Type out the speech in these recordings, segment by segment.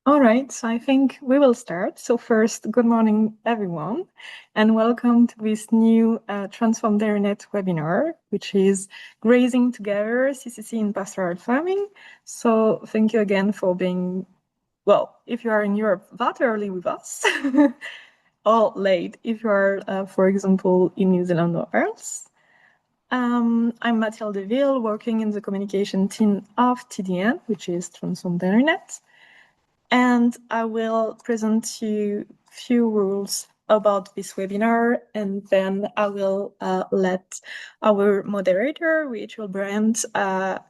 All right, so I think we will start. So first, good morning, everyone, and welcome to this new TransformDairyNet webinar, which is Grazing Together, CCC in Pastoral Farming. So thank you again for being, well, if you are in Europe that early with us, or late if you are, for example, in New Zealand or else. I'm Mathilde Deville, working in the communication team of TDN, which is TransformDairyNet. And I will present you a few rules about this webinar, and then I will let our moderator, Rachel Brandt,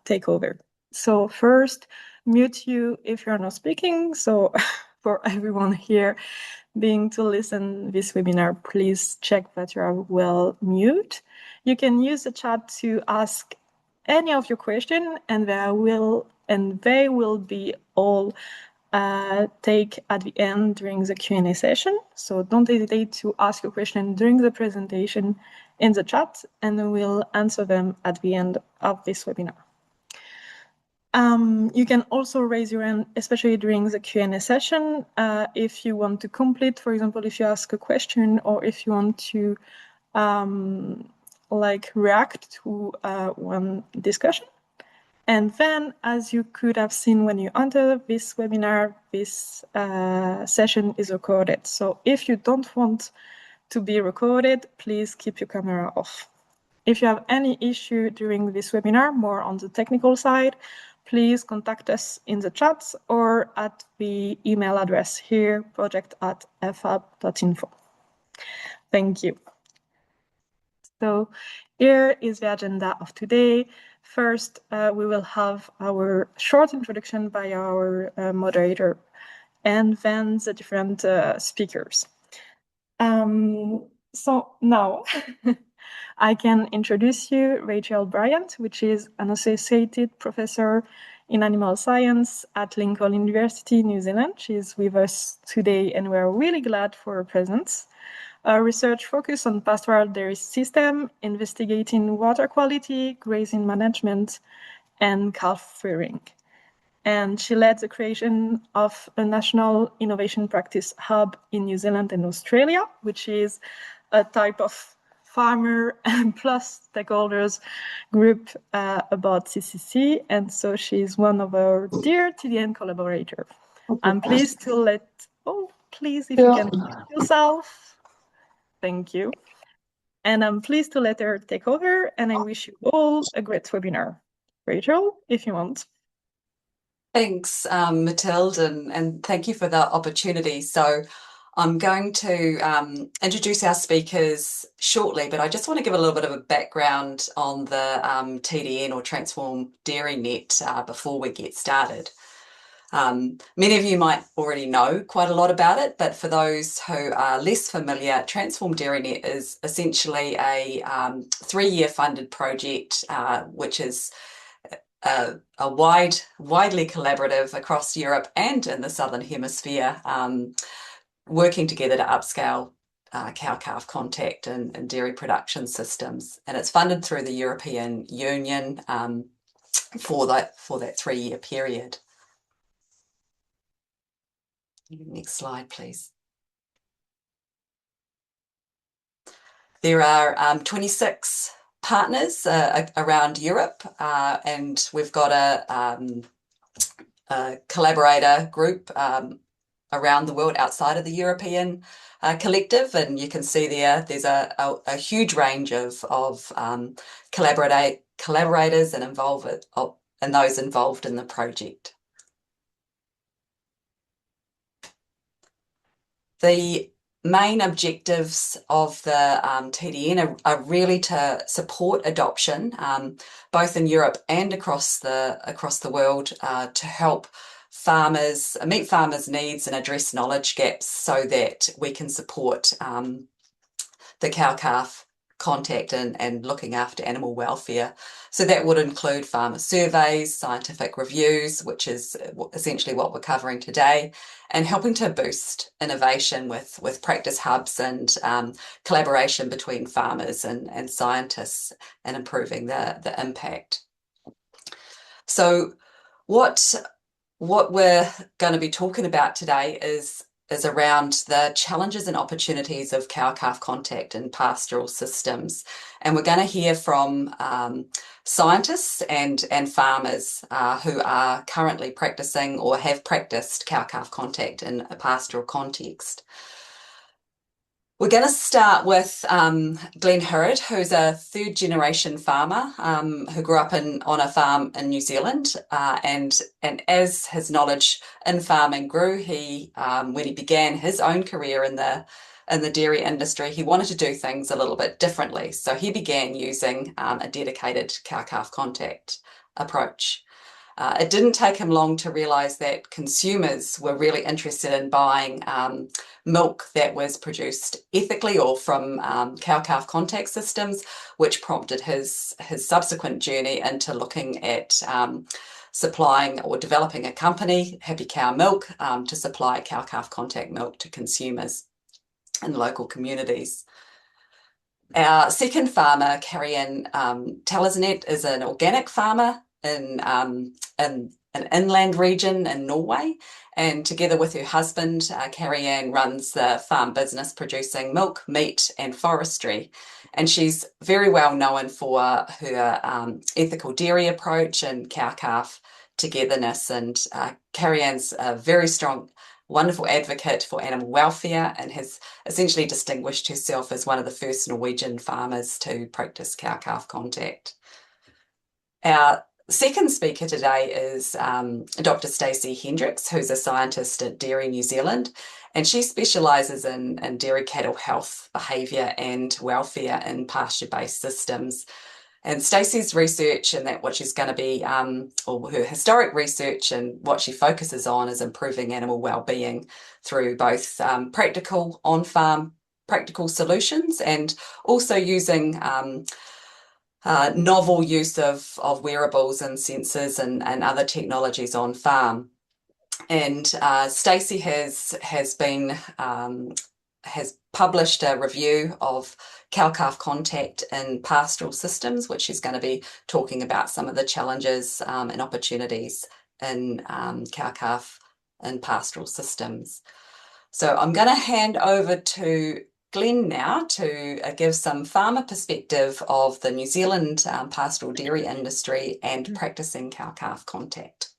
take over. So first, mute you if you're not speaking. So for everyone here being to listen this webinar, please check that you are well mute. You can use the chat to ask any of your questions, and they will be all take at the end during the Q&A session. So don't hesitate to ask your question during the presentation in the chat, and we'll answer them at the end of this webinar. You can also raise your hand, especially during the Q&A session, if you want to complete, for example, if you ask a question or if you want to react to one discussion. And then, as you could have seen when you entered this webinar, this session is recorded. So if you don't want to be recorded, please keep your camera off. If you have any issue during this webinar, more on the technical side, please contact us in the chat or at the email address here, project@fab.info. Thank you. So here is the agenda of today. First, we will have our short introduction by our moderator, and then the different speakers. So now I can introduce you Rachel Bryant, which is an associated professor in animal science at Lincoln University, New Zealand. She's with us today, and we're really glad for her presence. Research focused on pastoral dairy system, investigating water quality, grazing management, and calf rearing. And she led the creation of a national innovation practice hub in New Zealand and Australia, which is a type of farmer and plus stakeholders group about CCC. And so she's one of our dear TDN collaborators. I'm pleased to let, please, if you can introduce yourself. Thank you. And I'm pleased to let her take over, and I wish you all a great webinar. Rachel, if you want. Thanks, Mathilde, and thank you for the opportunity. So I'm going to introduce our speakers shortly, but I just want to give a little bit of a background on the TDN or TransformDairyNet before we get started. Many of you might already know quite a lot about it, but for those who are less familiar, TransformDairyNet is essentially a 3-year funded project, which is widely collaborative across Europe and in the Southern Hemisphere, working together to upscale cow-calf contact and dairy production systems. And it's funded through the European Union for that 3-year period. Next slide, please. There are 26 partners around Europe, and we've got a collaborator group around the world outside of the European collective, and you can see there's a huge range of collaborators and those involved in the project. The main objectives of the TDN are really to support adoption, both in Europe and across the world, to help farmers meet farmers' needs and address knowledge gaps so that we can support the cow-calf contact and looking after animal welfare. So that would include farmer surveys, scientific reviews, which is essentially what we're covering today, and helping to boost innovation with practice hubs and collaboration between farmers and scientists, and improving the impact. So what what we're going to be talking about today is around the challenges and opportunities of cow-calf contact in pastoral systems. And we're going to hear from scientists and farmers who are currently practicing or have practiced cow-calf contact in a pastoral context. We're going to start with Glen Herud, who's a third-generation farmer who grew up on a farm in New Zealand, and as his knowledge in farming grew, he when he began his own career in the dairy industry, he wanted to do things a little bit differently. So he began using a dedicated cow-calf contact approach. It didn't take him long to realise that consumers were really interested in buying milk that was produced ethically or from cow-calf contact systems, which prompted his subsequent journey into looking at supplying or developing a company, Happy Cow Milk, to supply cow-calf contact milk to consumers in local communities. Our second farmer, Karianne Telneset, is an organic farmer in an inland region in Norway, and together with her husband, Karianne runs the farm business producing milk, meat and forestry. And she's very well known for her ethical dairy approach and cow-calf togetherness. And Karianne's a very strong, wonderful advocate for animal welfare and has essentially distinguished herself as one of the first Norwegian farmers to practice cow-calf contact. Our second speaker today is Dr. Stacey Hendriks, who's a scientist at DairyNZ, and she specialises in dairy cattle health, behaviour and welfare in pasture-based systems. And Stacey's research and what she's going to be, or her historic research and what she focuses on is improving animal well-being through both practical on-farm practical solutions and also using novel use of wearables and sensors and other technologies on farm. And Stacey has published a review of cow-calf contact in pastoral systems, which is going to be talking about some of the challenges and opportunities in cow-calf and pastoral systems. So I'm going to hand over to Glen now to give some farmer perspective of the New Zealand pastoral dairy industry and practicing cow-calf contact.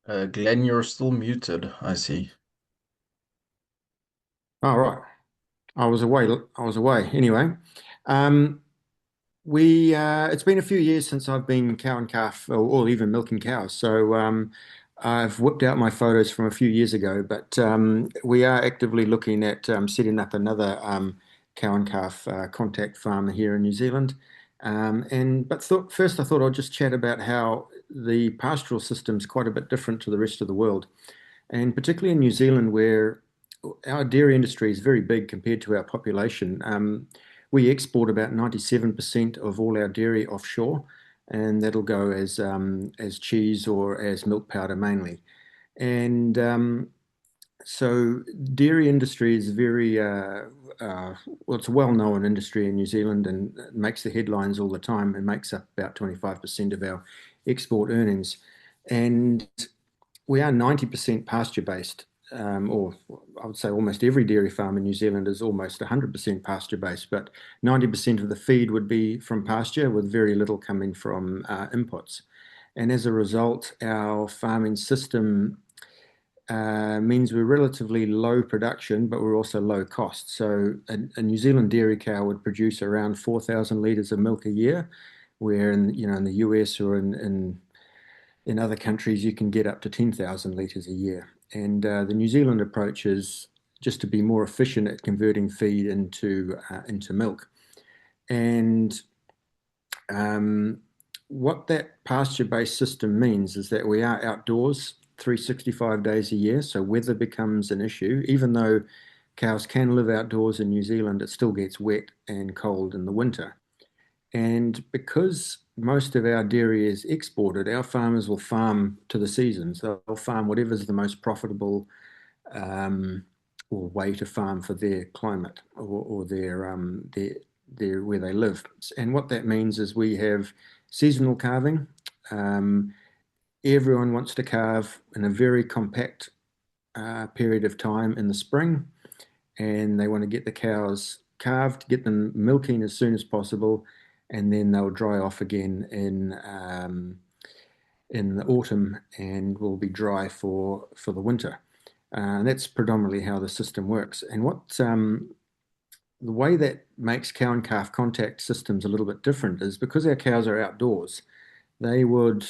Glen, you're still muted, I see. All right. I was away. Anyway, it's been a few years since I've been cow and calf or even milking cows. So I've whipped out my photos from a few years ago, but we are actively looking at setting up another cow and calf contact farm here in New Zealand. First I thought I'd just chat about how the pastoral system is quite a bit different to the rest of the world, and particularly in New Zealand, where our dairy industry is very big compared to our population. We export about 97% of all our dairy offshore, and that'll go as cheese or as milk powder mainly. And so dairy industry is very it's a well-known industry in New Zealand and it makes the headlines all the time. It makes up about 25% of our export earnings, and we are 90% pasture-based. Or I would say almost every dairy farm in New Zealand is almost 100% pasture-based, but 90% of the feed would be from pasture with very little coming from inputs. And as a result, our farming system means we're relatively low production, but we're also low cost. So a New Zealand dairy cow would produce around 4,000 litres of milk a year, where in the US or in other countries you can get up to 10,000 litres a year. And the New Zealand approach is just to be more efficient at converting feed into milk. And what that pasture-based system means is that we are outdoors 365 days a year, so weather becomes an issue. Even though cows can live outdoors in New Zealand, it still gets wet and cold in the winter. And because most of our dairy is exported, our farmers will farm to the seasons. They'll farm whatever's the most profitable or way to farm for their climate or their where they live. And what that means is we have seasonal calving. Everyone wants to calve in a very compact period of time in the spring, and they want to get the cows calved, get them milking as soon as possible, and then they'll dry off again in the autumn and will be dry for the winter. That's predominantly how the system works. And what the way that makes cow and calf contact systems a little bit different is because our cows are outdoors, they would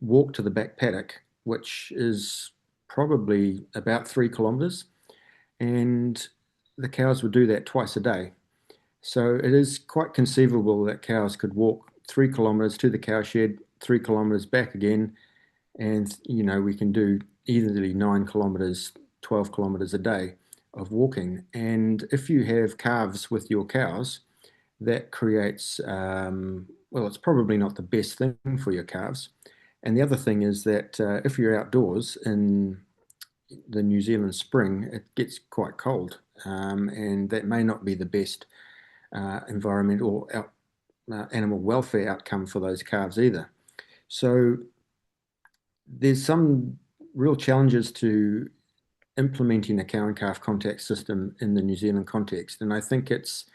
walk to the back paddock, which is probably about 3 kilometres, and the cows would do that twice a day. So it is quite conceivable that cows could walk 3 kilometres to the cow shed, 3 kilometres back again, and we can do easily 9 kilometres, 12 kilometres a day of walking. And if you have calves with your cows, that creates, well, it's probably not the best thing for your calves. And the other thing is that if you're outdoors in the New Zealand spring, it gets quite cold, and that may not be the best environmental animal welfare outcome for those calves either. So there's some real challenges to implementing a cow and calf contact system in the New Zealand context, and I think it's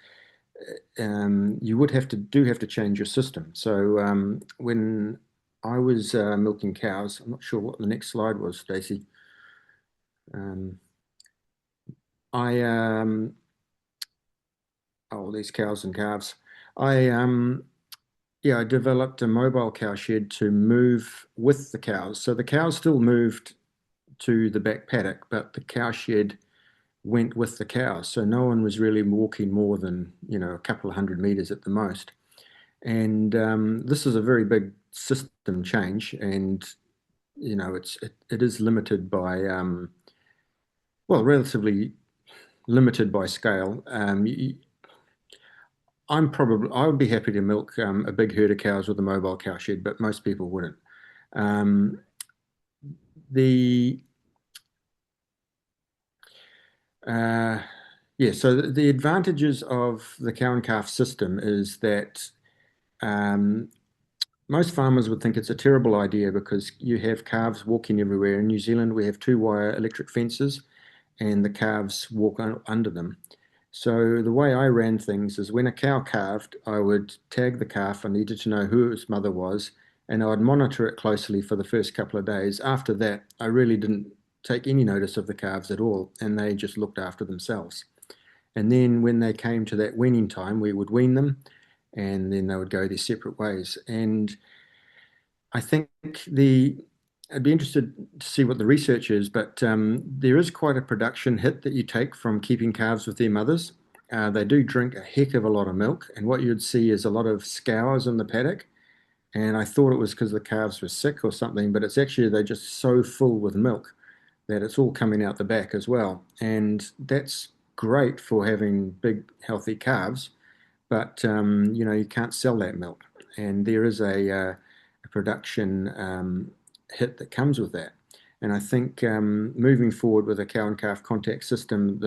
you would have to change your system. So when I was milking cows, I'm not sure what the next slide was, Stacey. These cows and calves. I developed a mobile cow shed to move with the cows. So the cows still moved to the back paddock, but the cow shed went with the cows. So no one was really walking more than, a couple of 100 meters at the most. And this is a very big system change, and it is limited by relatively limited by scale. I would be happy to milk a big herd of cows with a mobile cow shed, but most people wouldn't. So the advantages of the cow and calf system is that most farmers would think it's a terrible idea because you have calves walking everywhere. In New Zealand, we have 2-wire electric fences, and the calves walk under them. So the way I ran things is when a cow calved, I would tag the calf. I needed to know who its mother was, and I would monitor it closely for the first couple of days. After that, I really didn't take any notice of the calves at all, and they just looked after themselves. And then when they came to that weaning time, we would wean them, and then they would go their separate ways. And I think I'd be interested to see what the research is, but there is quite a production hit that you take from keeping calves with their mothers. They do drink a heck of a lot of milk, and what you'd see is a lot of scours in the paddock. And I thought it was because the calves were sick or something, but it's actually they're just so full with milk that it's all coming out the back as well. And that's great for having big, healthy calves, but you can't sell that milk. And there is a production hit that comes with that. And I think moving forward with a cow and calf contact system,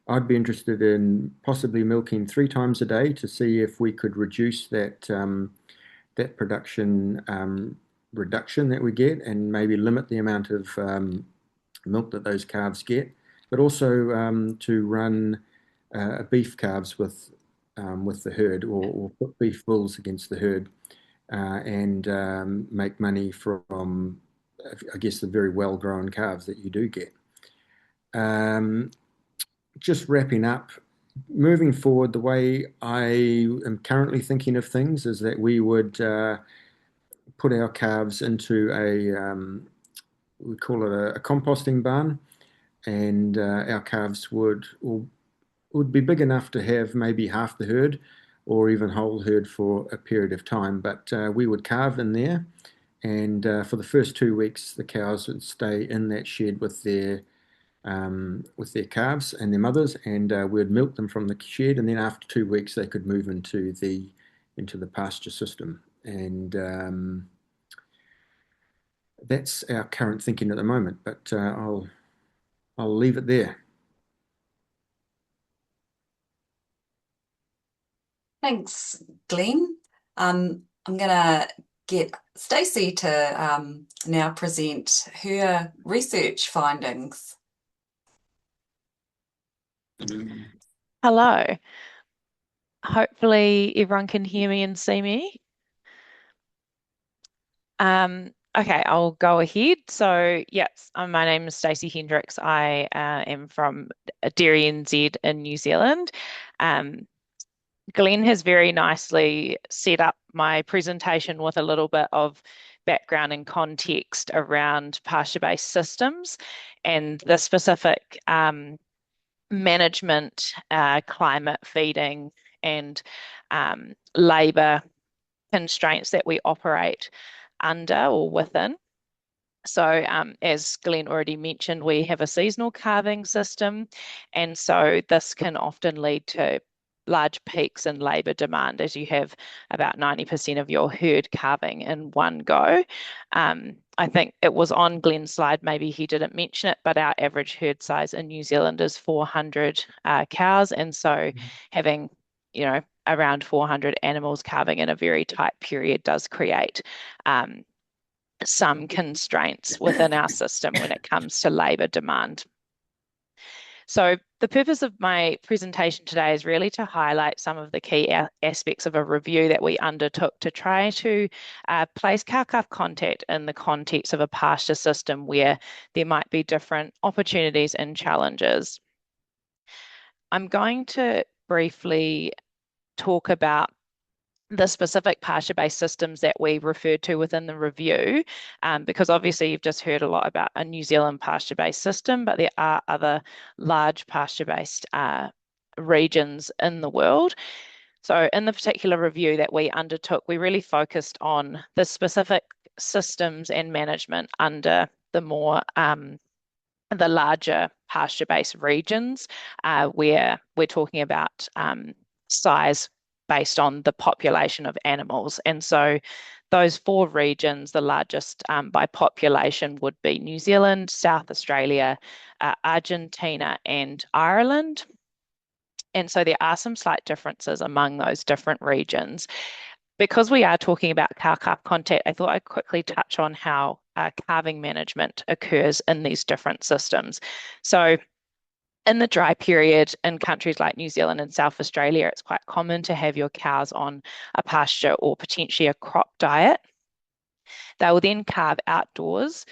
I'd be interested in possibly milking 3 times a day to see if we could reduce that production reduction that we get, and maybe limit the amount of milk that those calves get, but also to run beef calves with the herd, or put beef bulls against the herd, and make money from, I guess, the very well-grown calves that you do get. Just wrapping up, moving forward, the way I am currently thinking of things is that we would put our calves into we call it a composting barn, and our calves would be big enough to have maybe half the herd or even whole herd for a period of time. But we would calve in there, and for the first 2 weeks, the cows would stay in that shed with their calves and their mothers, and we'd milk them from the shed. And then after 2 weeks, they could move into the pasture system. And that's our current thinking at the moment. But I'll leave it there. Thanks, Glenn. I'm going to get Stacey to now present her research findings. Hello. Hopefully everyone can hear me and see me. Okay, I'll go ahead. So yes, my name is Stacey Hendriks. I am from DairyNZ in New Zealand. Glenn has very nicely set up my presentation with a little bit of background and context around pasture-based systems and the specific management, climate, feeding, and labour constraints that we operate under or within. So as Glenn already mentioned, we have a seasonal calving system, and so this can often lead to large peaks in labour demand as you have about 90% of your herd calving in one go. I think it was on Glenn's slide, maybe he didn't mention it, but our average herd size in New Zealand is 400 cows, and so having, around 400 animals calving in a very tight period does create some constraints within our system when it comes to labour demand. So the purpose of my presentation today is really to highlight some of the key aspects of a review that we undertook to try to place cow-calf contact in the context of a pasture system where there might be different opportunities and challenges. I'm going to briefly talk about the specific pasture-based systems that we referred to within the review, because obviously you've just heard a lot about a New Zealand pasture-based system, but there are other large pasture-based regions in the world. So in the particular review that we undertook, we really focused on the specific systems and management under the more the larger pasture-based regions, where we're talking about size based on the population of animals. And so those 4 regions, the largest by population would be New Zealand, South Australia, Argentina, and Ireland. And so there are some slight differences among those different regions. Because we are talking about cow-calf contact, I thought I'd quickly touch on how calving management occurs in these different systems. So in the dry period in countries like New Zealand and South Australia, it's quite common to have your cows on a pasture or potentially a crop diet. They will then calve outdoors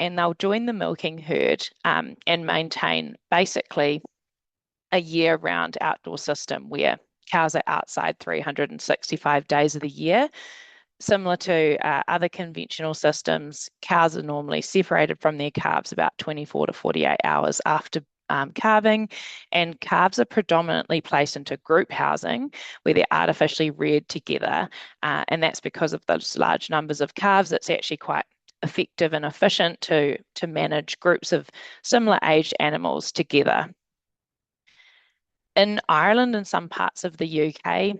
and they'll join the milking herd and maintain basically a year-round outdoor system where cows are outside 365 days of the year. Similar to other conventional systems, cows are normally separated from their calves about 24 to 48 hours after calving, and calves are predominantly placed into group housing where they're artificially reared together, and that's because of those large numbers of calves. It's actually quite effective and efficient to manage groups of similar aged animals together. In Ireland and some parts of the UK,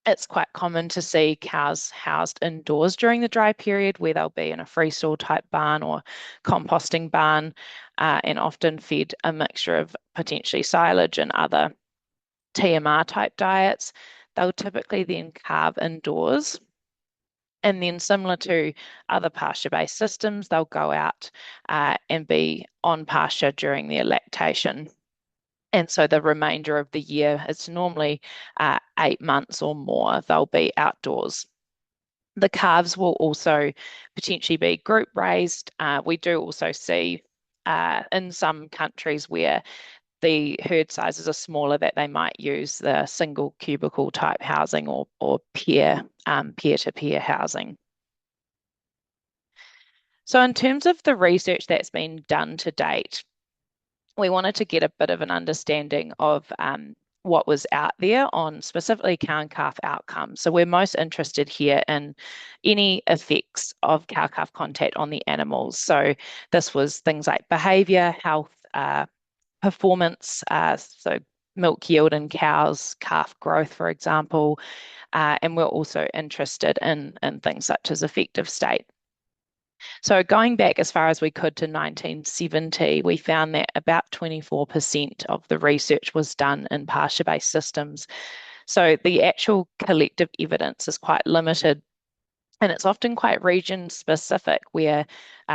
it's quite common to see cows housed indoors during the dry period, where they'll be in a freestall type barn or composting barn, and often fed a mixture of potentially silage and other TMR type diets. They'll typically then calve indoors. And then similar to other pasture-based systems, they'll go out and be on pasture during their lactation. And so the remainder of the year, it's normally 8 months or more, they'll be outdoors. The calves will also potentially be group raised. We do also see in some countries where the herd sizes are smaller that they might use the single cubicle type housing or peer-to-peer housing. So in terms of the research that's been done to date, we wanted to get a bit of an understanding of what was out there on specifically cow and calf outcomes. So we're most interested here in any effects of cow-calf contact on the animals. So this was things like behaviour, health, performance, so milk yield in cows, calf growth, for example, and we're also interested in things such as effective state. So going back as far as we could to 1970, we found that about 24% of the research was done in pasture-based systems. So the actual collective evidence is quite limited, and it's often quite region specific, where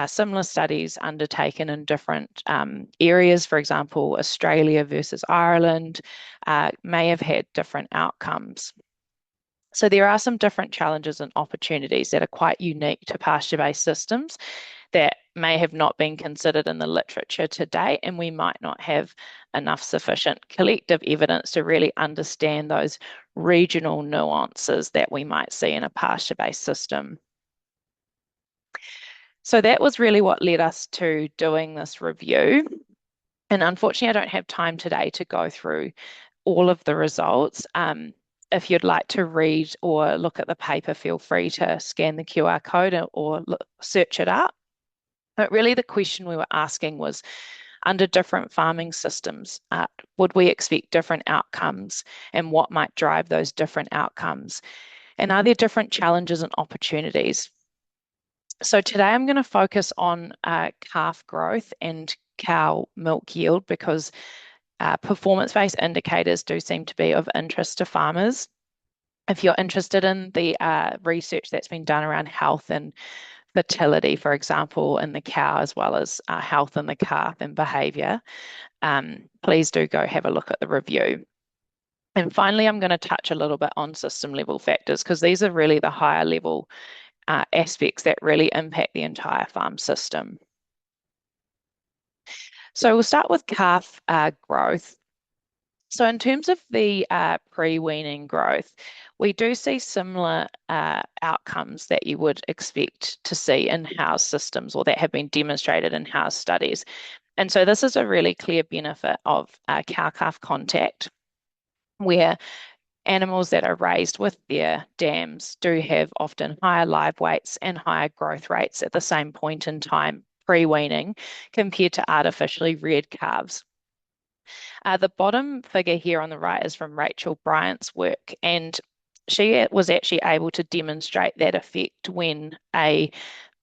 similar studies undertaken in different areas, for example, Australia versus Ireland, may have had different outcomes. So there are some different challenges and opportunities that are quite unique to pasture-based systems that may have not been considered in the literature to date, and we might not have enough sufficient collective evidence to really understand those regional nuances that we might see in a pasture-based system. So that was really what led us to doing this review. And unfortunately, I don't have time today to go through all of the results. If you'd like to read or look at the paper, feel free to scan the QR code or search it up. But really the question we were asking was, under different farming systems, would we expect different outcomes, and what might drive those different outcomes? And are there different challenges and opportunities? So today I'm going to focus on calf growth and cow milk yield, because performance-based indicators do seem to be of interest to farmers. If you're interested in the research that's been done around health and fertility, for example, in the cow, as well as health in the calf and behaviour, please do go have a look at the review. And finally, I'm going to touch a little bit on system level factors, because these are really the higher level aspects that really impact the entire farm system. So we'll start with calf growth. So in terms of the pre-weaning growth, we do see similar outcomes that you would expect to see in house systems, or that have been demonstrated in house studies. And so this is a really clear benefit of cow-calf contact, where animals that are raised with their dams do have often higher live weights and higher growth rates at the same point in time pre-weaning compared to artificially reared calves. The bottom figure here on the right is from Rachel Bryant's work, and she was actually able to demonstrate that effect when a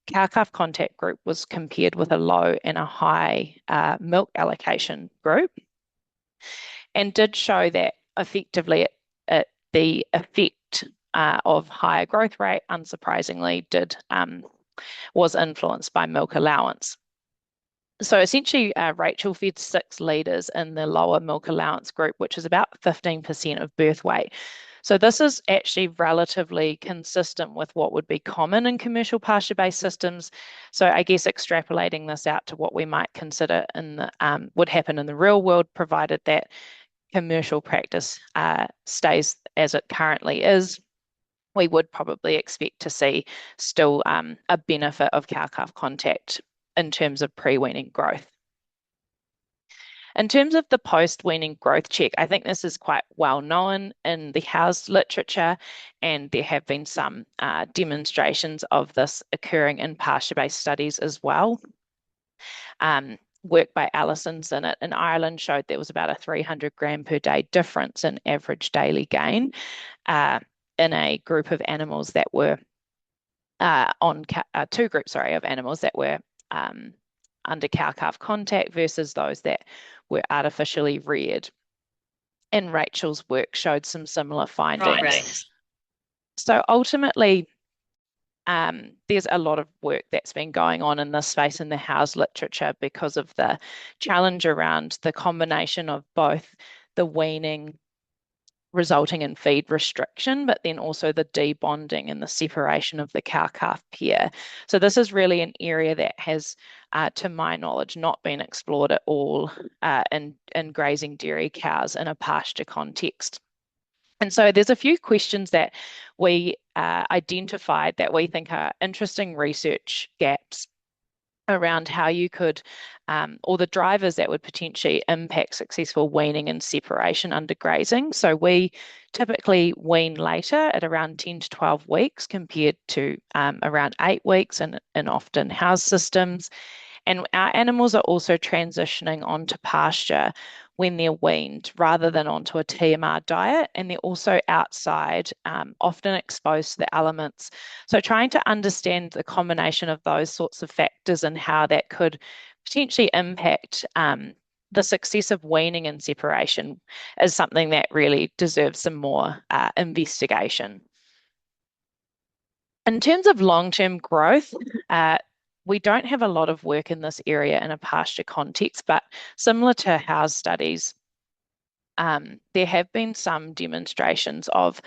cow-calf contact group was compared with a low and a high milk allocation group, and did show that effectively the effect of higher growth rate, unsurprisingly, was influenced by milk allowance. So essentially, Rachel fed 6 litres in the lower milk allowance group, which is about 15% of birth weight. So this is actually relatively consistent with what would be common in commercial pasture-based systems. So I guess extrapolating this out to what we might consider in the would happen in the real world, provided that commercial practice stays as it currently is, we would probably expect to see still a benefit of cow-calf contact in terms of pre-weaning growth. In terms of the post-weaning growth check, I think this is quite well known in the house literature, and there have been some demonstrations of this occurring in pasture-based studies as well. Work by Alison Sinnott in Ireland showed there was about a 300 gram per day difference in average daily gain in a group of animals that were two groups, of animals that were under cow-calf contact versus those that were artificially reared. And Rachel's work showed some similar findings. Right. So ultimately, there's a lot of work that's been going on in this space in the house literature because of the challenge around the combination of both the weaning resulting in feed restriction, but then also the debonding and the separation of the cow-calf pair. So this is really an area that has, to my knowledge, not been explored at all in grazing dairy cows in a pasture context. And so there's a few questions that we identified that we think are interesting research gaps around how you could, or the drivers that would potentially impact successful weaning and separation under grazing. So we typically wean later at around 10 to 12 weeks compared to around 8 weeks in often house systems. And our animals are also transitioning onto pasture when they're weaned rather than onto a TMR diet, and they're also outside, often exposed to the elements. So trying to understand the combination of those sorts of factors and how that could potentially impact the success of weaning and separation is something that really deserves some more investigation. In terms of long-term growth, we don't have a lot of work in this area in a pasture context, but similar to house studies, there have been some demonstrations of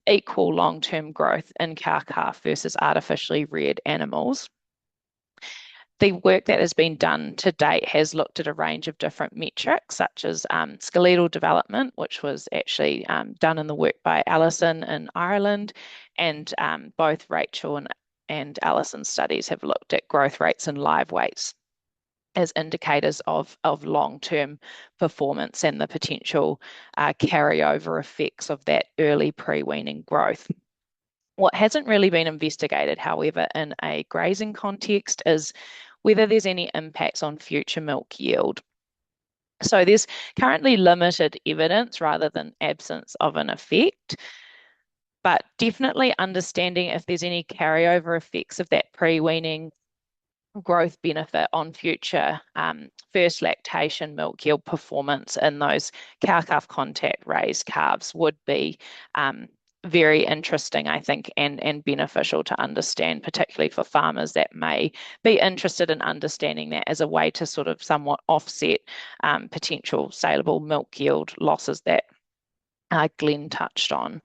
equal long-term growth in cow-calf versus artificially reared animals. The work that has been done to date has looked at a range of different metrics, such as skeletal development, which was actually done in the work by Alison in Ireland, and both Rachel and Alison's studies have looked at growth rates and live weights as indicators of long-term performance and the potential carryover effects of that early pre-weaning growth. What hasn't really been investigated, however, in a grazing context is whether there's any impacts on future milk yield. So there's currently limited evidence rather than absence of an effect, but definitely understanding if there's any carryover effects of that pre-weaning growth benefit on future first lactation milk yield performance in those cow-calf contact raised calves would be very interesting, I think, and beneficial to understand, particularly for farmers that may be interested in understanding that as a way to sort of somewhat offset potential saleable milk yield losses that Glen touched on.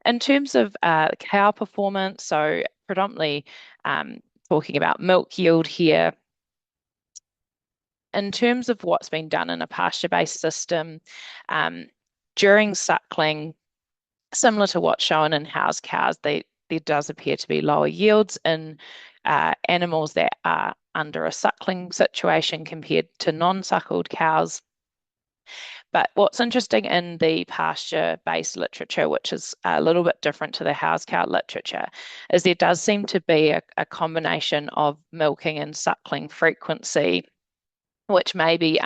In terms of cow performance, so predominantly talking about milk yield here, in terms of what's been done in a pasture-based system, during suckling, similar to what's shown in house cows, there does appear to be lower yields in animals that are under a suckling situation compared to non-suckled cows. But what's interesting in the pasture-based literature, which is a little bit different to the house cow literature, is there does seem to be a combination of milking and suckling frequency, which may be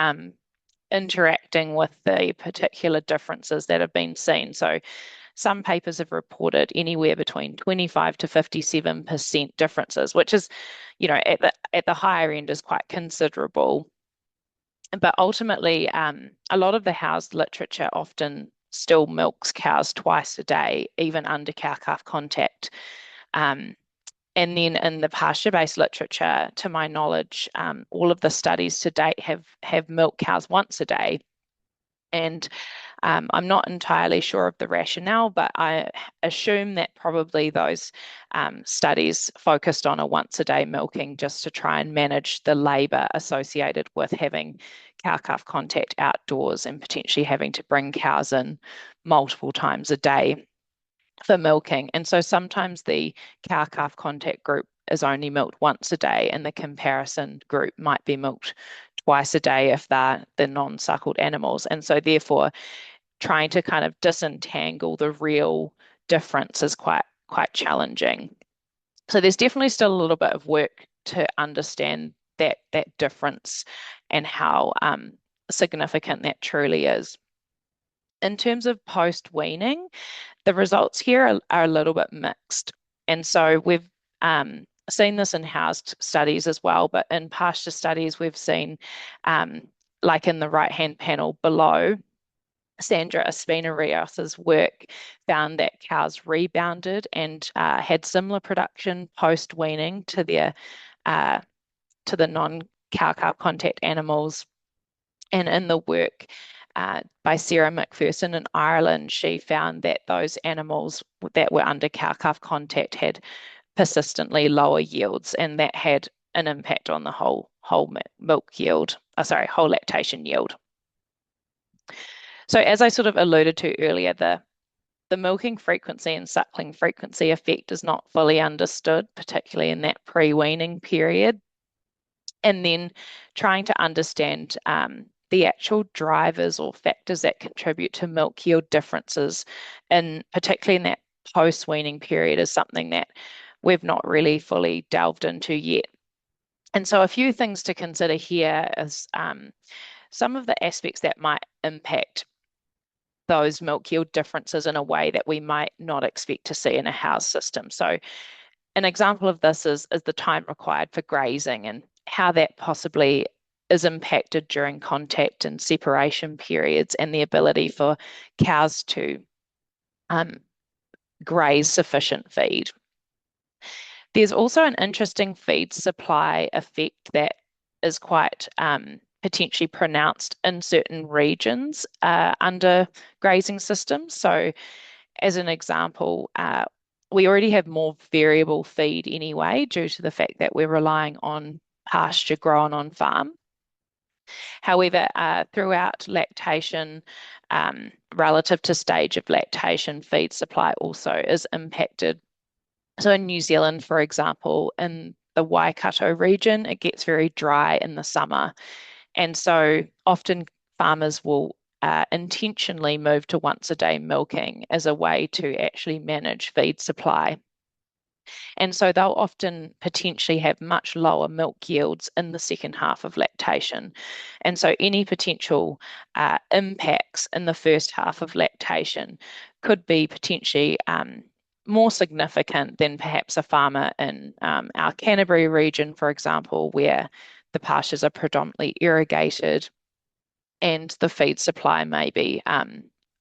interacting with the particular differences that have been seen. So some papers have reported anywhere between 25 to 57% differences, which is, you know, at the higher end is quite considerable. But ultimately, a lot of the house literature often still milks cows twice a day, even under cow-calf contact. And then in the pasture-based literature, to my knowledge, all of the studies to date have milked cows once a day. And I'm not entirely sure of the rationale, but I assume that probably those studies focused on a once-a-day milking just to try and manage the labour associated with having cow-calf contact outdoors and potentially having to bring cows in multiple times a day for milking. And so sometimes the cow-calf contact group is only milked once a day and the comparison group might be milked twice a day if they're the non-suckled animals. And so therefore trying to kind of disentangle the real difference is quite challenging. So there's definitely still a little bit of work to understand that difference and how significant that truly is. In terms of post-weaning, the results here are a little bit mixed. And so we've seen this in housed studies as well, but in pasture studies, we've seen, like in the right-hand panel below, Sandra Espina-Rios's work found that cows rebounded and had similar production post-weaning to the non-cow-calf contact animals. And in the work by Sarah McPherson in Ireland, she found that those animals that were under cow-calf contact had persistently lower yields, and that had an impact on the whole milk yield, whole lactation yield. So as I sort of alluded to earlier, the milking frequency and suckling frequency effect is not fully understood, particularly in that pre-weaning period. And then trying to understand the actual drivers or factors that contribute to milk yield differences, and particularly in that post-weaning period, is something that we've not really fully delved into yet. And so a few things to consider here is some of the aspects that might impact those milk yield differences in a way that we might not expect to see in a house system. So an example of this is the time required for grazing. And how that possibly is impacted during contact and separation periods, and the ability for cows to graze sufficient feed. There's also an interesting feed supply effect that is quite potentially pronounced in certain regions under grazing systems. So as an example, we already have more variable feed anyway, due to the fact that we're relying on pasture grown on farm. However, throughout lactation, relative to stage of lactation, feed supply also is impacted. So in New Zealand, for example, in the Waikato region, it gets very dry in the summer. And so often farmers will intentionally move to once a day milking as a way to actually manage feed supply. And so they'll often potentially have much lower milk yields in the second half of lactation. And so any potential impacts in the first half of lactation could be potentially more significant than perhaps a farmer in our Canterbury region, for example, where the pastures are predominantly irrigated and the feed supply may be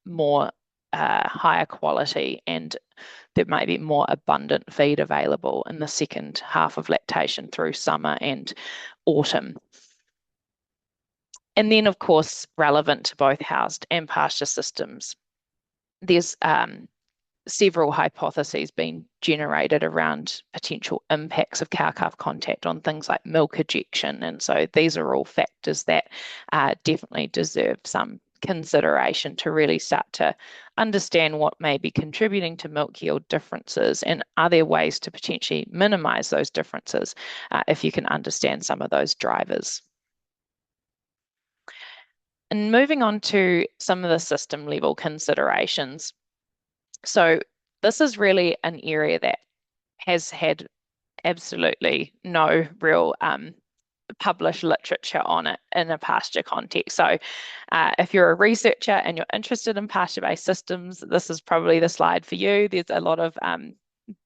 more higher quality, and there may be more abundant feed available in the second half of lactation through summer and autumn. And then, of course, relevant to both housed and pasture systems, there's several hypotheses being generated around potential impacts of cow-calf contact on things like milk ejection. And so these are all factors that definitely deserve some consideration to really start to understand what may be contributing to milk yield differences, and are there ways to potentially minimize those differences if you can understand some of those drivers. And moving on to some of the system level considerations. So this is really an area that has had absolutely no real published literature on it in a pasture context. So if you're a researcher and you're interested in pasture-based systems, this is probably the slide for you. There's a lot of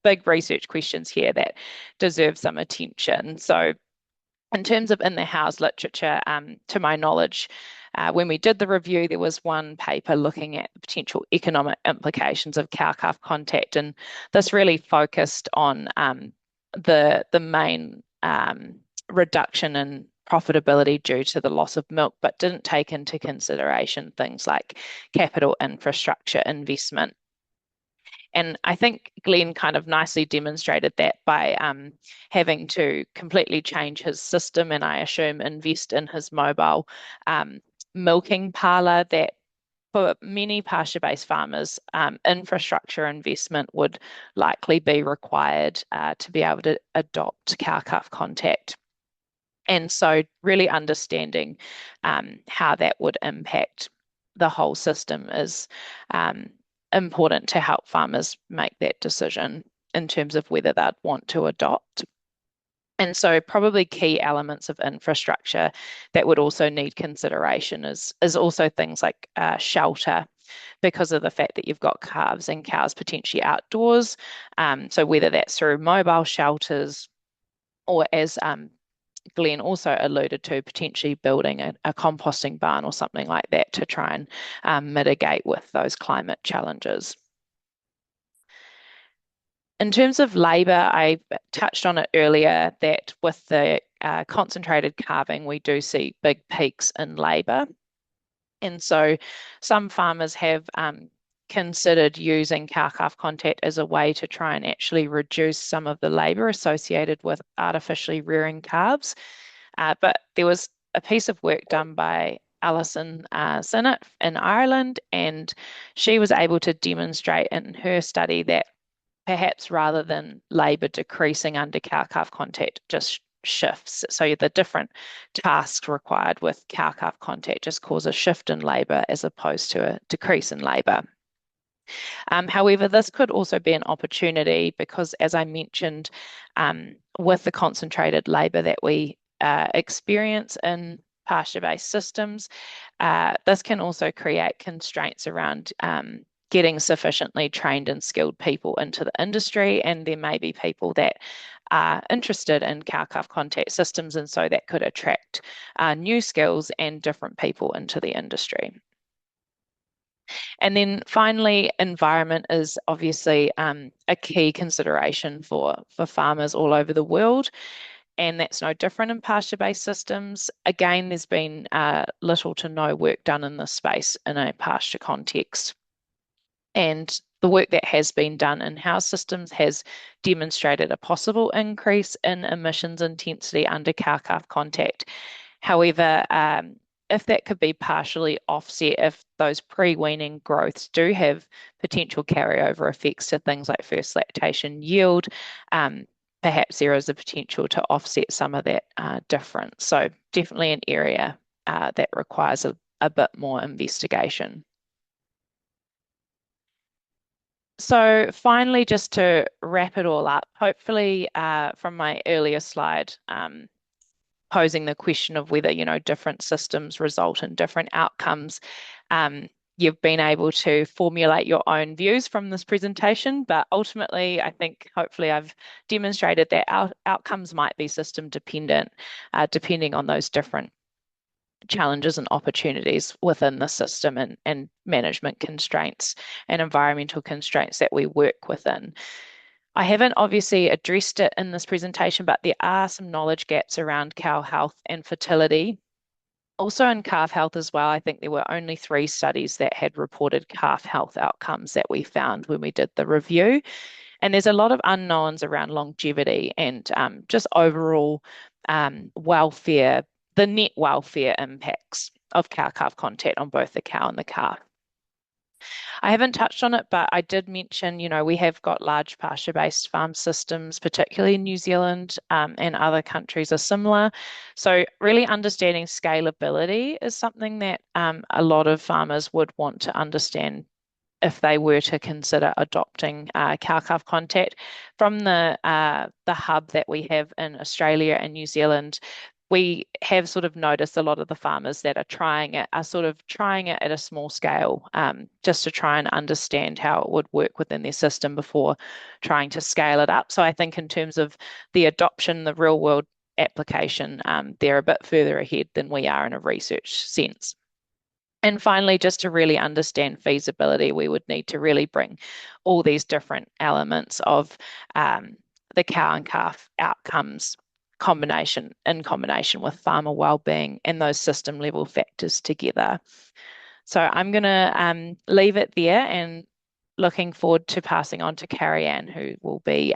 big research questions here that deserve some attention. So in terms of in the house literature, to my knowledge, when we did the review, there was one paper looking at the potential economic implications of cow-calf contact, and this really focused on the main reduction in profitability due to the loss of milk, but didn't take into consideration things like capital infrastructure investment. And I think Glenn kind of nicely demonstrated that by having to completely change his system, and I assume invest in his mobile milking parlour, that for many pasture-based farmers, infrastructure investment would likely be required to be able to adopt cow-calf contact. And so really understanding how that would impact the whole system is important to help farmers make that decision in terms of whether they'd want to adopt. And so probably key elements of infrastructure that would also need consideration is also things like shelter, because of the fact that you've got calves and cows potentially outdoors. So whether that's through mobile shelters, or as Glenn also alluded to, potentially building a composting barn or something like that to try and mitigate with those climate challenges. In terms of labour, I touched on it earlier that with the concentrated calving, we do see big peaks in labour. And so some farmers have considered using cow-calf contact as a way to try and actually reduce some of the labour associated with artificially rearing calves. But there was a piece of work done by Alison Sinnott in Ireland, and she was able to demonstrate in her study that perhaps rather than labour decreasing under cow-calf contact, just shifts. So the different tasks required with cow-calf contact just cause a shift in labour as opposed to a decrease in labour. However, this could also be an opportunity because, as I mentioned, with the concentrated labour that we experience in pasture-based systems, this can also create constraints around getting sufficiently trained and skilled people into the industry, and there may be people that are interested in cow-calf contact systems, and so that could attract new skills and different people into the industry. And then finally, environment is obviously a key consideration for farmers all over the world, and that's no different in pasture-based systems. Again, there's been little to no work done in this space in a pasture context. And the work that has been done in house systems has demonstrated a possible increase in emissions intensity under cow-calf contact. However, if that could be partially offset, if those pre-weaning growths do have potential carryover effects to things like first lactation yield, perhaps there is a potential to offset some of that difference. So definitely an area that requires a bit more investigation. So finally, just to wrap it all up, hopefully from my earlier slide, posing the question of whether, different systems result in different outcomes, you've been able to formulate your own views from this presentation, but ultimately, I think hopefully I've demonstrated that outcomes might be system dependent, depending on those different challenges and opportunities within the system and management constraints and environmental constraints that we work within. I haven't obviously addressed it in this presentation, but there are some knowledge gaps around cow health and fertility. Also in calf health as well, I think there were only 3 studies that had reported calf health outcomes that we found when we did the review. And there's a lot of unknowns around longevity and just overall welfare, the net welfare impacts of cow-calf contact on both the cow and the calf. I haven't touched on it, but I did mention, we have got large pasture-based farm systems, particularly in New Zealand, and other countries are similar. So really understanding scalability is something that a lot of farmers would want to understand if they were to consider adopting cow-calf contact. From the hub that we have in Australia and New Zealand, we have sort of noticed a lot of the farmers that are trying it at a small scale, just to try and understand how it would work within their system before trying to scale it up. So I think in terms of the adoption, the real world application, they're a bit further ahead than we are in a research sense. And finally, just to really understand feasibility, we would need to really bring all these different elements of the cow and calf outcomes in combination with farmer well-being and those system level factors together. So I'm going to leave it there and looking forward to passing on to Karianne, who will be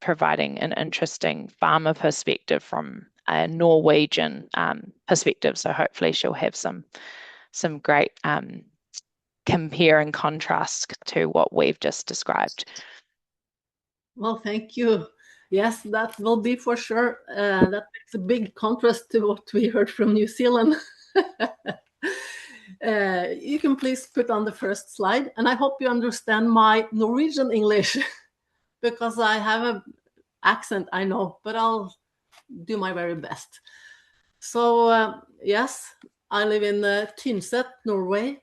providing an interesting farmer perspective from a Norwegian perspective. So hopefully she'll have some great compare and contrast to what we've just described. Well, thank you. Yes, that will be for sure. That makes a big contrast to what we heard from New Zealand. You can please put on the first slide, and I hope you understand my Norwegian English because I have an accent, I know, but I'll do my very best. So yes, I live in Tynset, Norway,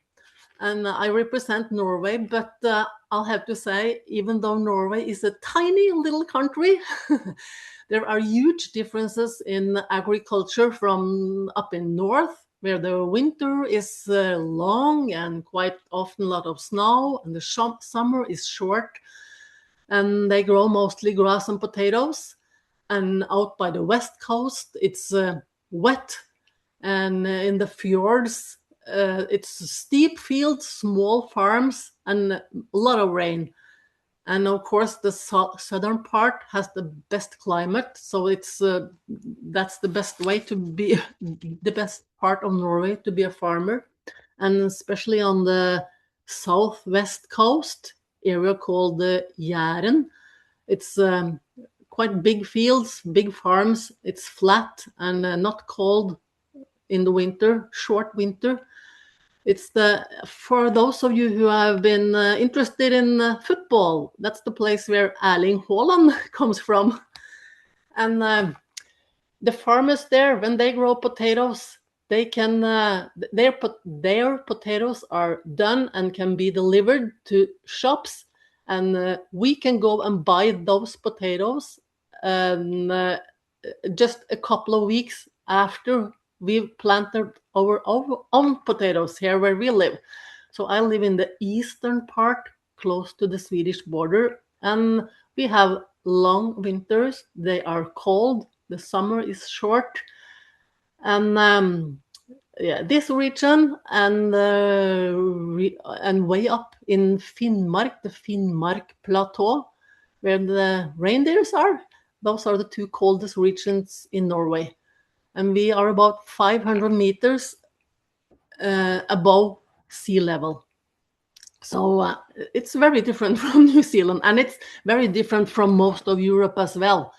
and I represent Norway, but I'll have to say, even though Norway is a tiny little country, there are huge differences in agriculture from up in north, where the winter is long and quite often a lot of snow, and the summer is short, and they grow mostly grass and potatoes. And out by the west coast, it's wet, and in the fjords, it's steep fields, small farms, and a lot of rain. And of course, the southern part has the best climate, so it's that's the best way to be, the best part of Norway to be a farmer. And especially on the southwest coast area called the Jæren, it's quite big fields, big farms. It's flat and not cold in the winter, short winter. It's for those of you who have been interested in football, that's the place where Erling Haaland comes from. And the farmers there, when they grow potatoes, they can their potatoes are done and can be delivered to shops, and we can go and buy those potatoes just a couple of weeks after we've planted our own potatoes here where we live. So I live in the eastern part, close to the Swedish border, and we have long winters. They are cold. The summer is short, and this region and way up in Finnmark, the Finnmark Plateau, where the reindeers are, those are the two coldest regions in Norway. And we are about 500 meters above sea level. So it's very different from New Zealand, and it's very different from most of Europe as well.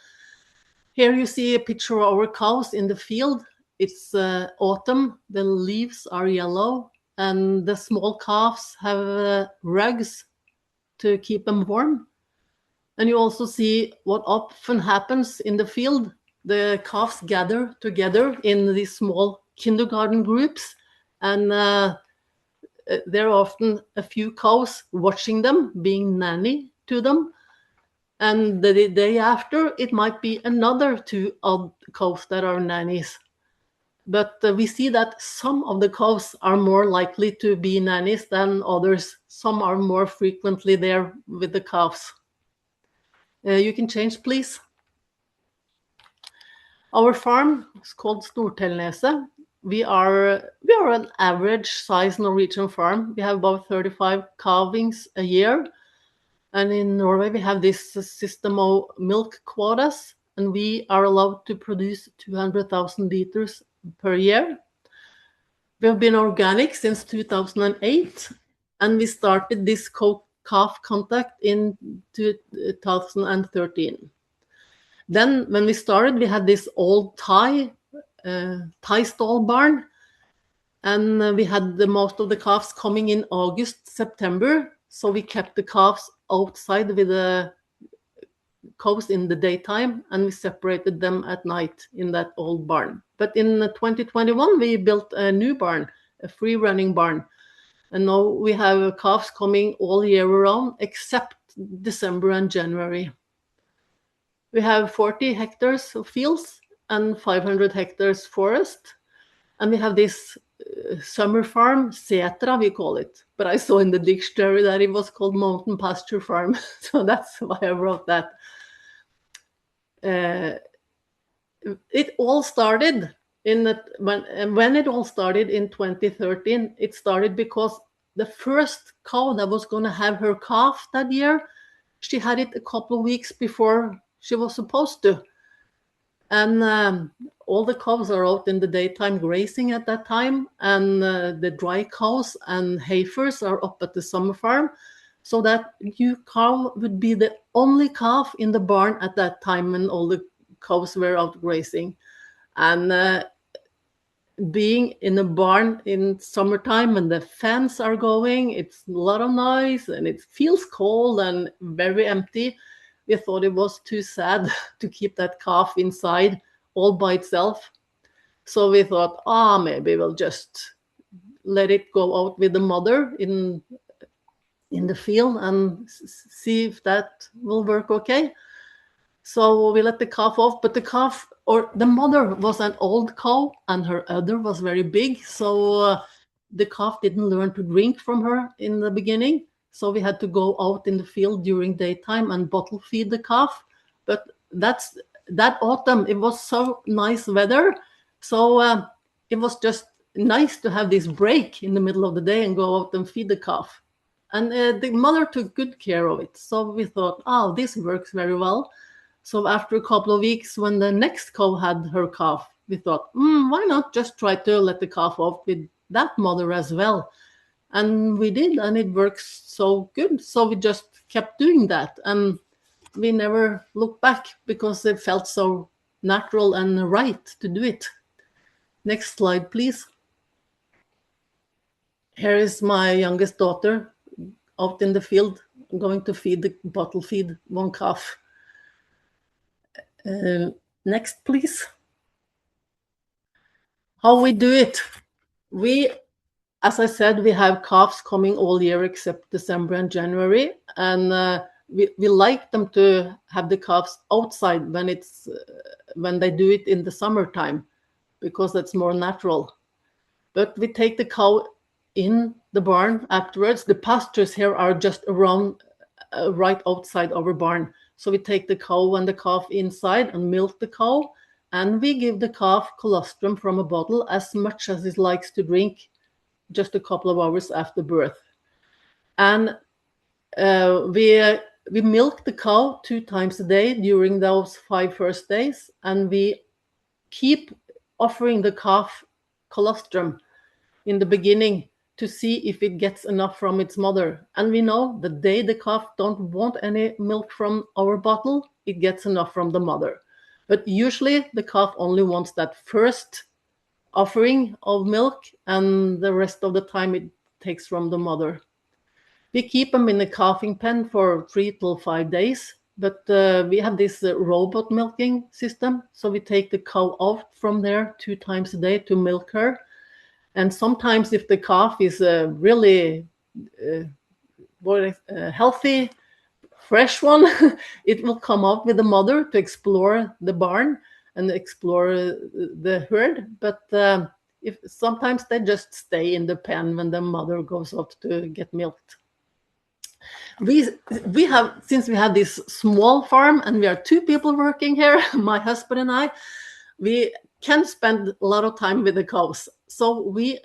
Here you see a picture of our cows in the field. It's autumn, the leaves are yellow, and the small calves have rugs to keep them warm. And you also see what often happens in the field. The calves gather together in these small kindergarten groups, and there are often a few cows watching them, being nanny to them. And the day after, it might be another two odd cows that are nannies. But we see that some of the cows are more likely to be nannies than others. Some are more frequently there with the calves. You can change, please. Our farm is called 𝗦𝗽𝗲𝗍𝗲. We are an average size Norwegian farm. We have about 35 calvings a year. And in Norway, we have this system of milk quotas, and we are allowed to produce 200,000 liters per year. We have been organic since 2008, and we started this calf contact in 2013. Then when we started, we had this old tie stall barn, and we had most of the calves coming in August, September. So we kept the calves outside with the cows in the daytime, and we separated them at night in that old barn. But in 2021, we built a new barn, a free-running barn. And now we have calves coming all year round, except December and January. We have 40 hectares of fields and 500 hectares forest. And we have this summer farm, 𝗬𝗲 we call it. But I saw in the dictionary that it was called mountain pasture farm. So that's why I wrote that. It all started when it all started in 2013. It started because the first cow that was going to have her calf that year, she had it a couple of weeks before she was supposed to. And all the cows are out in the daytime grazing at that time, and the dry cows and heifers are up at the summer farm. So that new cow would be the only calf in the barn at that time when all the cows were out grazing. And being in a barn in summertime when the fans are going, it's a lot of noise and it feels cold and very empty. We thought it was too sad to keep that calf inside all by itself. So we thought, maybe we'll just let it go out with the mother in the field and see if that will work okay. So we let the calf off, but the mother was an old cow and her udder was very big. So the calf didn't learn to drink from her in the beginning. So we had to go out in the field during daytime and bottle feed the calf. But that autumn, it was so nice weather. So it was just nice to have this break in the middle of the day and go out and feed the calf. And the mother took good care of it. So we thought, this works very well. So after a couple of weeks, when the next cow had her calf, we thought, why not just try to let the calf off with that mother as well? And we did, and it works so good. So we just kept doing that. And we never looked back because it felt so natural and right to do it. Next slide, please. Here is my youngest daughter out in the field. I'm going to bottle feed one calf. Next, please. How we do it? As I said, we have calves coming all year except December and January, and we like them to have the calves outside when they do it in the summertime, because that's more natural. But we take the cow in the barn afterwards. The pastures here are just around, right outside our barn. So we take the cow and the calf inside and milk the cow, and we give the calf colostrum from a bottle as much as it likes to drink, just a couple of hours after birth. And we milk the cow 2 times a day during those 5 first days, and we keep offering the calf colostrum in the beginning to see if it gets enough from its mother. And we know the day the calf don't want any milk from our bottle, it gets enough from the mother. But usually the calf only wants that first offering of milk, and the rest of the time it takes from the mother. We keep them in a calving pen for 3 to 5 days, but we have this robot milking system. So we take the cow out from there 2 times a day to milk her. And sometimes if the calf is really healthy, fresh one, it will come out with the mother to explore the barn and explore the herd. But if sometimes they just stay in the pen when the mother goes out to get milked. We have, since we have this small farm and we are 2 people working here, my husband and I, we can spend a lot of time with the cows. So we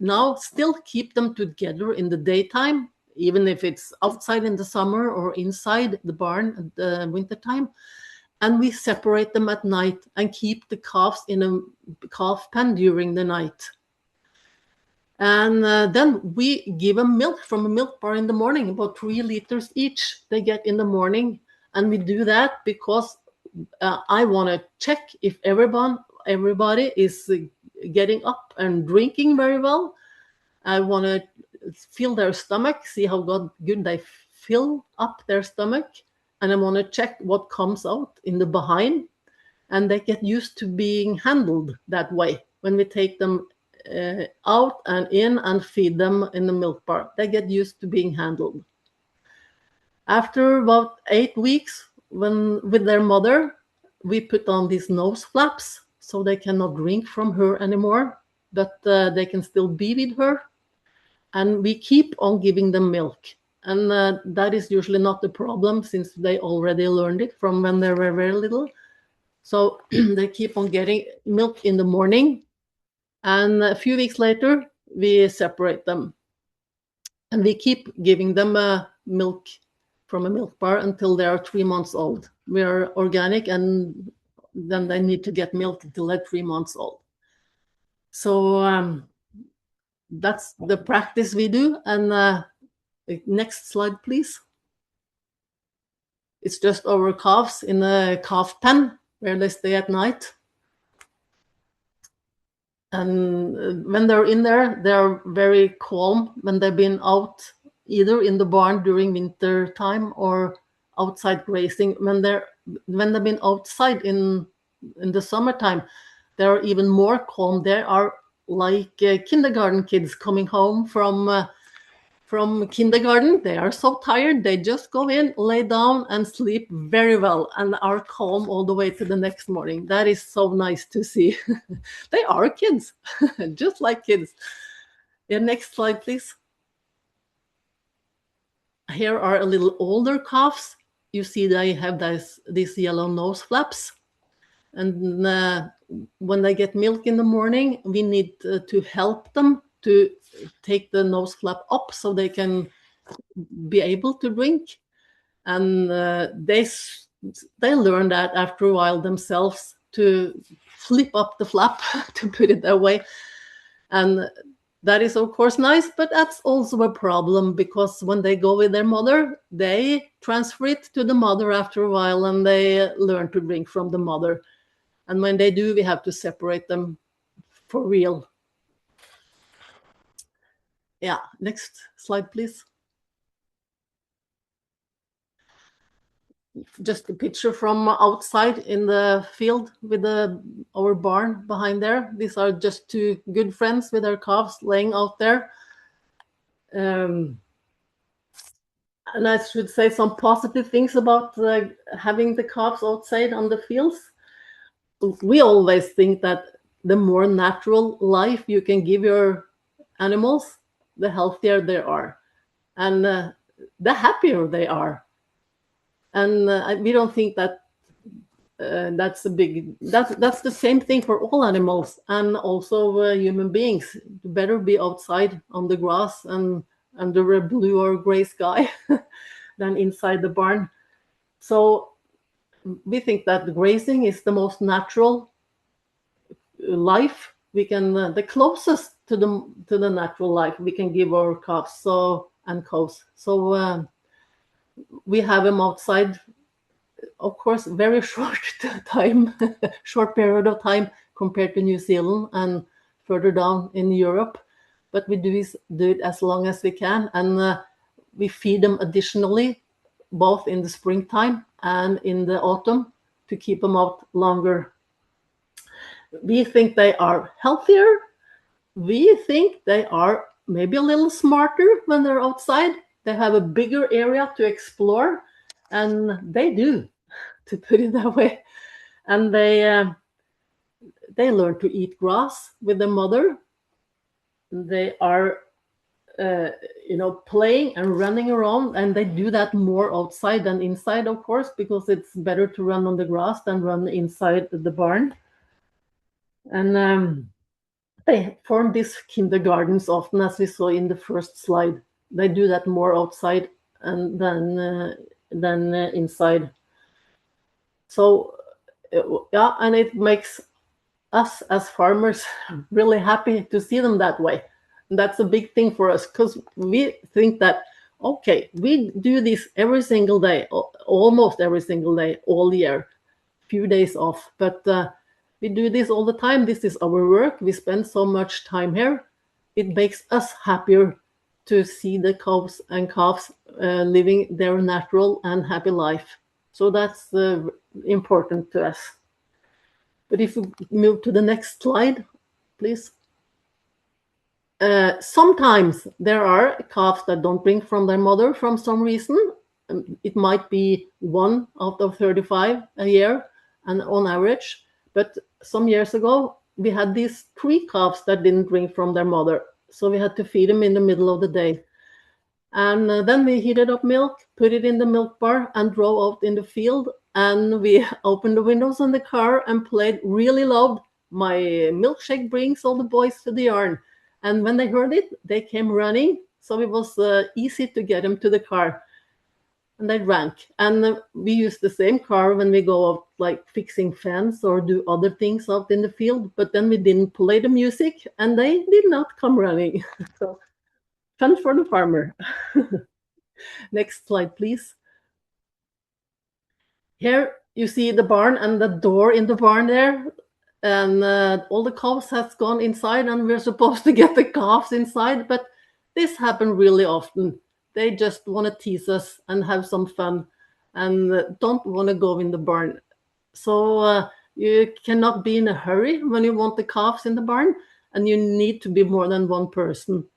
now still keep them together in the daytime, even if it's outside in the summer or inside the barn at the winter time. And we separate them at night and keep the calves in a calf pen during the night. And then we give them milk from a milk bar in the morning, about 3 liters each they get in the morning. And we do that because I want to check if everybody is getting up and drinking very well. I want to feel their stomach, see how good they fill up their stomach. And I want to check what comes out in the behind. And they get used to being handled that way. When we take them out and in and feed them in the milk bar, they get used to being handled. After about 8 weeks, with their mother, we put on these nose flaps so they cannot drink from her anymore, but they can still be with her. And we keep on giving them milk. And that is usually not the problem, since they already learned it from when they were very little. So they keep on getting milk in the morning. And a few weeks later, we separate them. And we keep giving them milk from a milk bar until they are 3 months old. We are organic, and then they need to get milk until they're 3 months old. So that's the practice we do. And next slide, please. It's just our calves in a calf pen where they stay at night. And when they're in there, they're very calm when they've been out, either in the barn during winter time or outside grazing. When they've been outside in the summertime, they're even more calm. They are like kindergarten kids coming home from kindergarten. They are so tired, they just go in, lay down, and sleep very well, and are calm all the way to the next morning. That is so nice to see. They are kids, just like kids. Yeah, next slide, please. Here are a little older calves. You see they have these yellow nose flaps. And when they get milk in the morning, we need to help them to take the nose flap up so they can be able to drink. And they learn that after a while themselves, to flip up the flap, to put it that way. And that is, of course, nice, but that's also a problem, because when they go with their mother, they transfer it to the mother after a while, and they learn to drink from the mother. And when they do, we have to separate them for real. Yeah, next slide, please. just a picture from outside in the field with our barn behind there. These are just two good friends with their calves laying out there. And I should say some positive things about having the calves outside on the fields. We always think that the more natural life you can give your animals, the healthier they are, and the happier they are. And we don't think that that's the same thing for all animals and also human beings. Better be outside on the grass and under a blue or gray sky than inside the barn. So we think that grazing is the most natural life we can, the closest to the natural life we can give our calves and cows. So we have them outside, of course, very short time, short period of time compared to New Zealand and further down in Europe. But we do it as long as we can, and we feed them additionally, both in the springtime and in the autumn, to keep them out longer. We think they are healthier. We think they are maybe a little smarter when they're outside. They have a bigger area to explore, and they do, to put it that way. And they learn to eat grass with their mother. They are, playing and running around, and they do that more outside than inside, of course, because it's better to run on the grass than run inside the barn. And they form these kindergartens often, as we saw in the first slide. They do that more outside and than inside. So yeah, and it makes us as farmers really happy to see them that way. And that's a big thing for us, because we think that, okay, we do this every single day, almost every single day, all year, few days off, but we do this all the time. This is our work. We spend so much time here. It makes us happier to see the cows and calves living their natural and happy life. So that's important to us. But if we move to the next slide, please. Sometimes there are calves that don't drink from their mother from some reason. It might be 1 out of 35 a year, and on average. But some years ago, we had these 3 calves that didn't drink from their mother. So we had to feed them in the middle of the day. And then we heated up milk, put it in the milk bar, and drove out in the field. And we opened the windows on the car and played really loud, "My milkshake brings all the boys to the yard." And when they heard it, they came running. So it was easy to get them to the car. And they drank. And we use the same car when we go out, like fixing fence or do other things out in the field. But then we didn't play the music, and they did not come running. So fun for the farmer. Next slide, please. Here you see the barn and the door in the barn there. And all the calves has gone inside, and we're supposed to get the calves inside. But this happens really often. They just want to tease us and have some fun and don't want to go in the barn. So you cannot be in a hurry when you want the calves in the barn, and you need to be more than one person.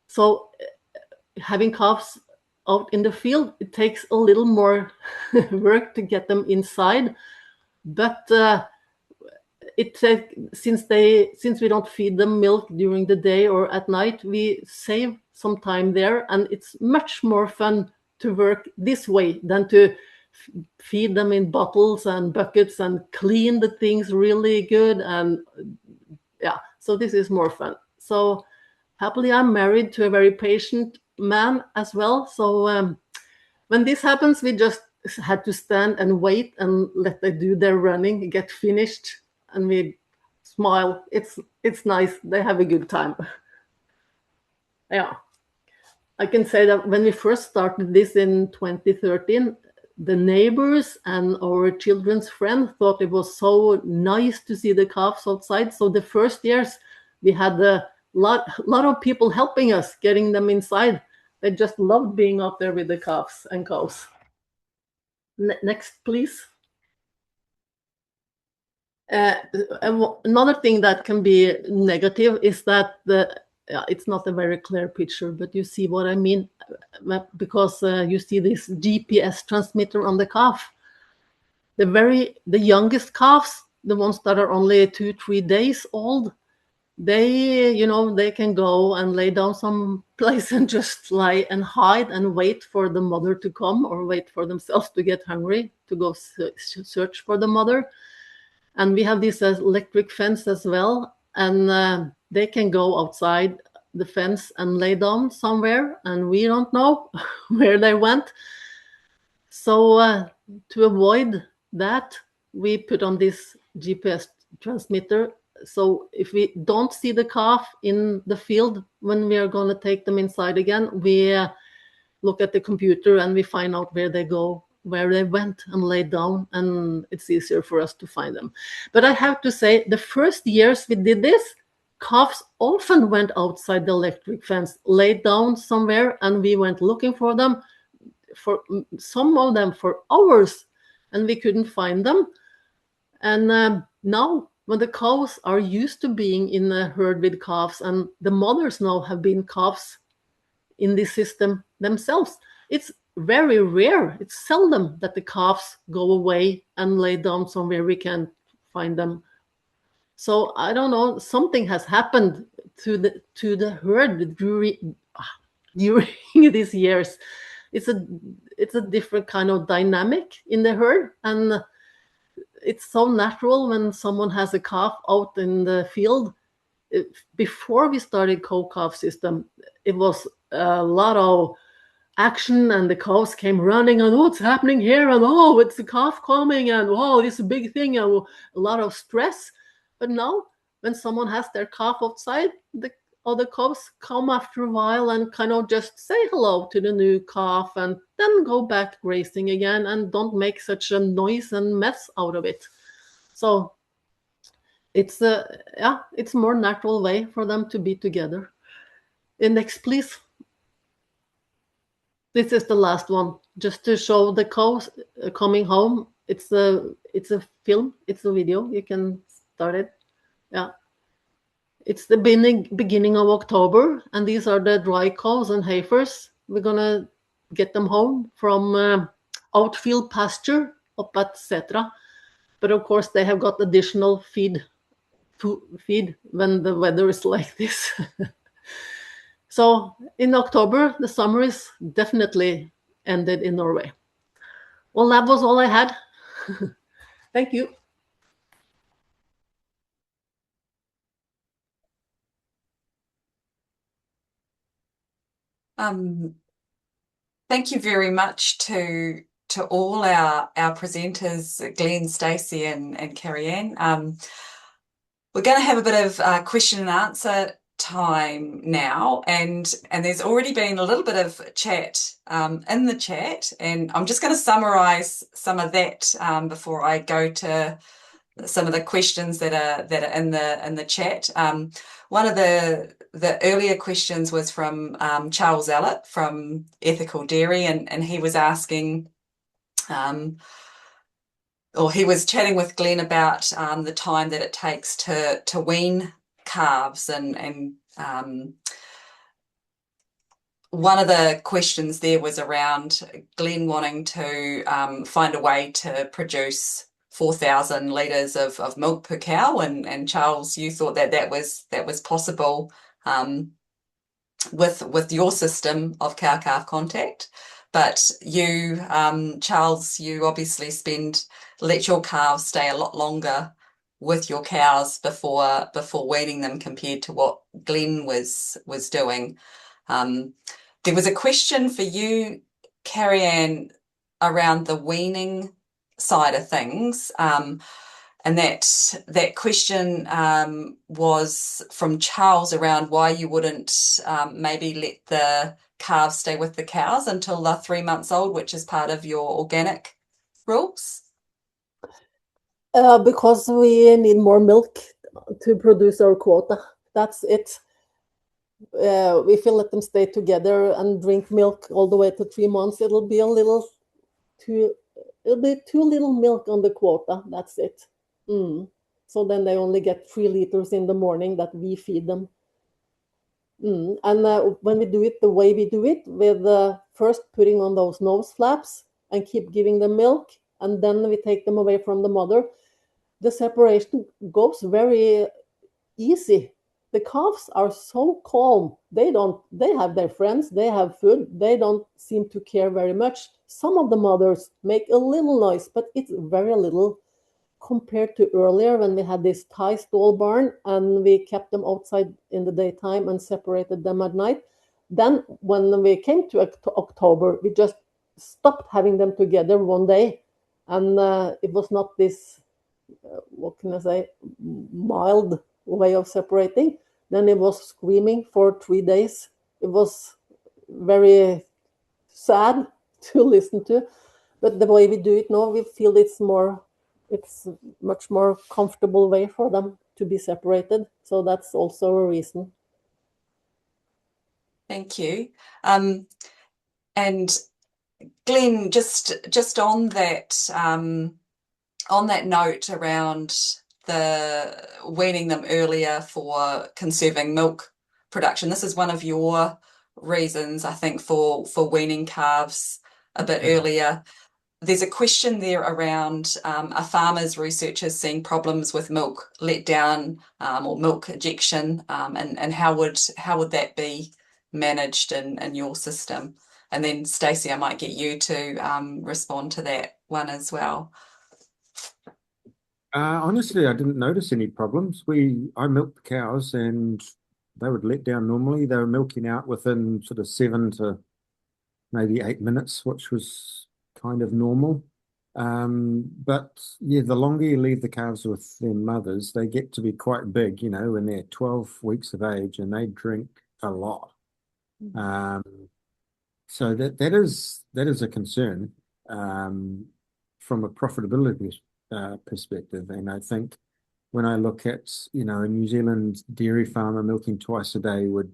So having calves out in the field, it takes a little more work to get them inside. But since we don't feed them milk during the day or at night, we save some time there, and it's much more fun to work this way than to feed them in bottles and buckets and clean the things really good. And yeah, so this is more fun. So happily, I'm married to a very patient man as well. So when this happens, we just had to stand and wait and let them do their running, get finished, and we smile. It's nice. They have a good time. Yeah. I can say that when we first started this in 2013, the neighbors and our children's friends thought it was so nice to see the calves outside. So the first years, we had a lot of people helping us, getting them inside. They just loved being out there with the calves and cows. Next, please. Another thing that can be negative is that it's not a very clear picture, but you see what I mean, because you see this GPS transmitter on the calf. The youngest calves, the ones that are only 2-3 days old, they can go and lay down some place and just lie and hide and wait for the mother to come, or wait for themselves to get hungry to go search for the mother. And we have this electric fence as well, and they can go outside the fence and lay down somewhere, and we don't know where they went. So to avoid that, we put on this GPS transmitter. So if we don't see the calf in the field when we are going to take them inside again, we look at the computer and we find out where they went and laid down, and it's easier for us to find them. But I have to say, the first years we did this, calves often went outside the electric fence, laid down somewhere, and we went looking for them, for some of them for hours, and we couldn't find them. And now, when the cows are used to being in a herd with calves, and the mothers now have been calves in this system themselves, it's very rare. It's seldom that the calves go away and lay down somewhere we can't find them. So I don't know, something has happened to the herd during these years. It's a different kind of dynamic in the herd, and it's so natural when someone has a calf out in the field. Before we started cow-calf system, it was a lot of action, and the cows came running, and what's happening here, and oh, it's the calf coming, and oh, it's a big thing, and a lot of stress. But now, when someone has their calf outside, the other cows come after a while and kind of just say hello to the new calf, and then go back grazing again, and don't make such a noise and mess out of it. So it's a more natural way for them to be together. Next, please. This is the last one, just to show the cows coming home. It's a film, it's a video. You can start it. Yeah. It's the beginning of October, and these are the dry cows and heifers. We're going to get them home from outfield pasture up at 𝗬𝗲. But of course, they have got additional feed when the weather is like this. So in October, the summer is definitely ended in Norway. Well, that was all I had. Thank you. Thank you very much to all our presenters, Glen, Stacey, and Karianne. We're going to have a bit of question and answer time now, and there's already been a little bit of chat in the chat, and I'm just going to summarize some of that before I go to some of the questions that are in the chat. One of the earlier questions was from Charles Ellett from Ethical Dairy, and he was asking, or he was chatting with Glen about the time that it takes to wean calves, and one of the questions there was around Glen wanting to find a way to produce 4,000 litres of milk per cow, and Charles, you thought that was possible with your system of cow-calf contact, but you, Charles, you obviously let your calves stay a lot longer with your cows before weaning them compared to what Glen was doing. There was a question for you, Karianne, around the weaning side of things, and that question was from Charles around why you wouldn't maybe let the calves stay with the cows until they're 3 months old, which is part of your organic rules. Because we need more milk to produce our quota. That's it. If you let them stay together and drink milk all the way to 3 months, it'll be a little too it'll be too little milk on the quota. That's it. So then they only get 3 liters in the morning that we feed them. And when we do it the way we do it, with first putting on those nose flaps and keep giving them milk, and then we take them away from the mother, the separation goes very easy. The calves are so calm. They have their friends, they have food, they don't seem to care very much. Some of the mothers make a little noise, but it's very little compared to earlier when we had this tie stall barn and we kept them outside in the daytime and separated them at night. Then when we came to October, we just stopped having them together one day. And it was not this, what can I say, mild way of separating. Then it was screaming for 3 days. It was very sad to listen to. But the way we do it now, we feel it's much more comfortable way for them to be separated. So that's also a reason. Thank you. And Glen, just on that note around the weaning them earlier for conserving milk production, this is one of your reasons, I think, for weaning calves a bit earlier. There's a question there around are farmers, researchers seeing problems with milk letdown or milk ejection, and how would that be managed in your system? And then Stacey, I might get you to respond to that one as well. Honestly, I didn't notice any problems. I milked the cows and they would let down normally. They were milking out within sort of 7 to maybe 8 minutes, which was kind of normal. But yeah, the longer you leave the calves with their mothers, they get to be quite big, when they're 12 weeks of age, and they drink a lot. So that is a concern from a profitability perspective. And I think when I look at, a New Zealand dairy farmer milking twice a day a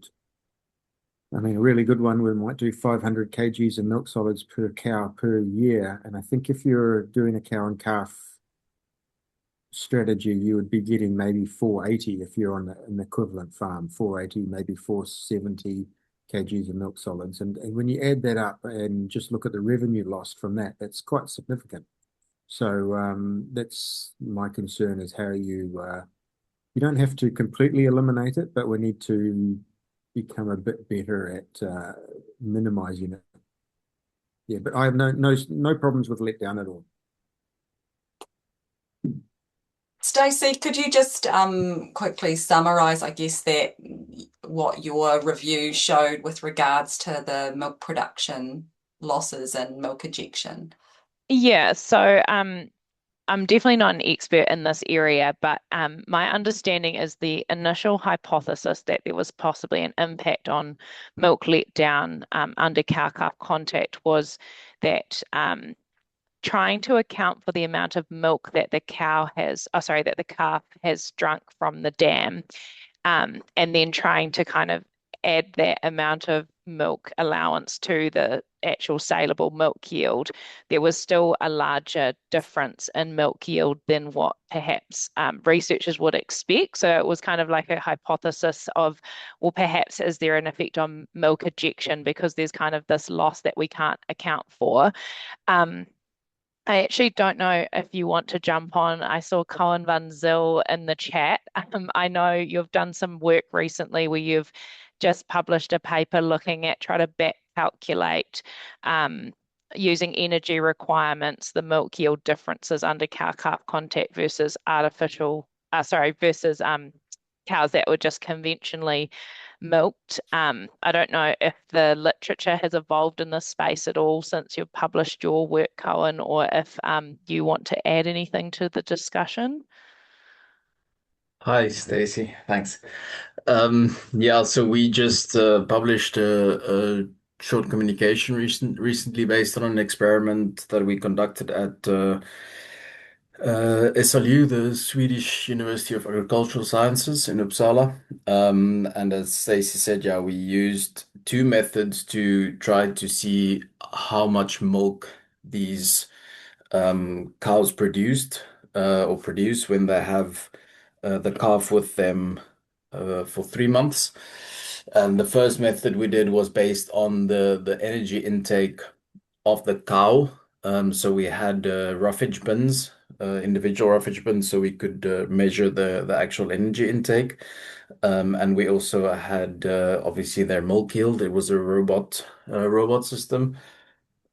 really good one, we might do 500 kgs of milk solids per cow per year. And I think if you're doing a cow and calf strategy, you would be getting maybe 480 if you're on an equivalent farm, 480, maybe 470 kgs of milk solids. And when you add that up and just look at the revenue lost from that, that's quite significant. So that's my concern, is how you don't have to completely eliminate it, but we need to become a bit better at minimizing it. Yeah, but I have no problems with letdown at all. Stacey, could you just quickly summarize, I guess, that what your review showed with regards to the milk production losses and milk ejection? Yeah, so I'm definitely not an expert in this area, but my understanding is the initial hypothesis that there was possibly an impact on milk letdown under cow-calf contact was that trying to account for the amount of milk that the calf has drunk from the dam, and then trying to kind of add that amount of milk allowance to the actual saleable milk yield, there was still a larger difference in milk yield than what perhaps researchers would expect. So it was kind of like a hypothesis of, well, perhaps is there an effect on milk ejection because there's kind of this loss that we can't account for. I actually don't know if you want to jump on. I saw 𝗦𝗲𝗶𝗀𝗲 in the chat. I know you've done some work recently where you've just published a paper looking at trying to back calculate using energy requirements, the milk yield differences under cow-calf contact versus versus cows that were just conventionally milked. I don't know if the literature has evolved in this space at all since you've published your work, Cohen, or if you want to add anything to the discussion. Hi, Stacey. Thanks. Yeah, so we just published a short communication recently based on an experiment that we conducted at SLU, the Swedish University of Agricultural Sciences in Uppsala. And as Stacey said, yeah, we used 2 methods to try to see how much milk these cows produced or produce when they have the calf with them for 3 months. And the first method we did was based on the energy intake of the cow. So we had roughage bins, individual roughage bins, so we could measure the actual energy intake. And we also had obviously their milk yield. It was a robot system.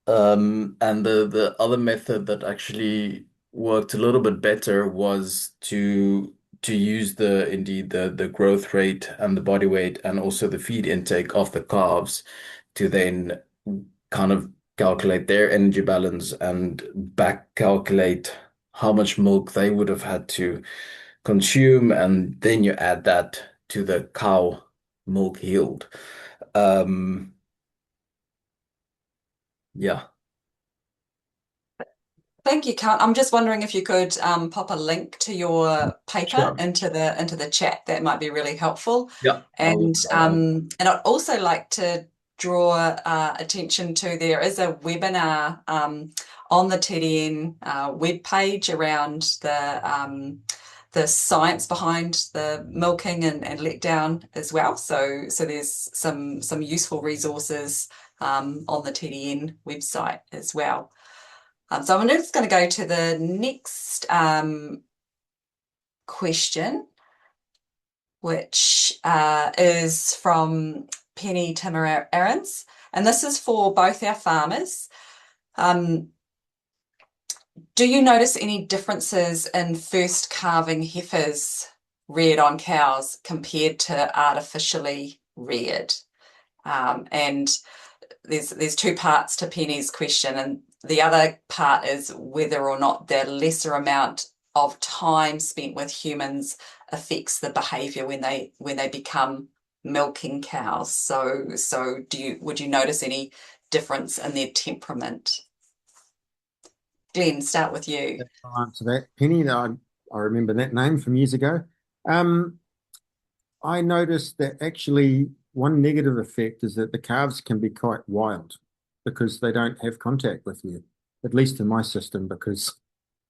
And the other method that actually worked a little bit better was to use the growth rate and the body weight and also the feed intake of the calves to then kind of calculate their energy balance and back calculate how much milk they would have had to consume, and then you add that to the cow milk yield. Yeah. Thank you, Karianne. I'm just wondering if you could pop a link to your paper Sure. into the chat. That might be really helpful. Yeah. And I'd also like to draw attention to, there is a webinar on the TDN webpage around the science behind the milking and letdown as well. So there's some useful resources on the TDN website as well. So I'm just going to go to the next question, which is from Penny Timmer-Aarons, and this is for both our farmers. Do you notice any differences in first calving heifers reared on cows compared to artificially reared? And there's two parts to Penny's question, and the other part is whether or not the lesser amount of time spent with humans affects the behaviour when they become milking cows. So would you notice any difference in their temperament? Glenn, start with you. I'll answer that. Penny, I remember that name from years ago. I noticed that actually one negative effect is that the calves can be quite wild because they don't have contact with you, at least in my system, because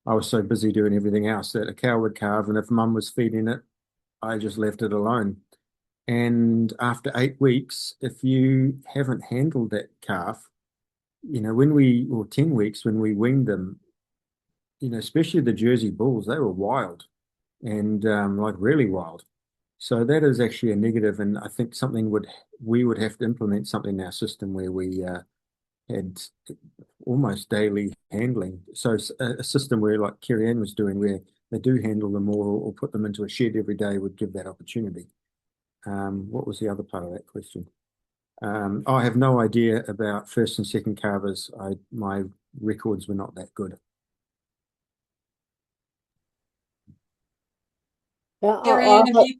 I was so busy doing everything else that a cow would calve, and if mum was feeding it, I just left it alone. And after 8 weeks, if you haven't handled that calf, or 10 weeks when we weaned them, especially the Jersey bulls, they were wild and like really wild. So that is actually a negative, and I think we would have to implement something in our system where we had almost daily handling. So a system where, like Karianne was doing, where they do handle them more or put them into a shed every day would give that opportunity. What was the other part of that question? I have no idea about first and second calvers. My records were not that good. Yeah, Karianne,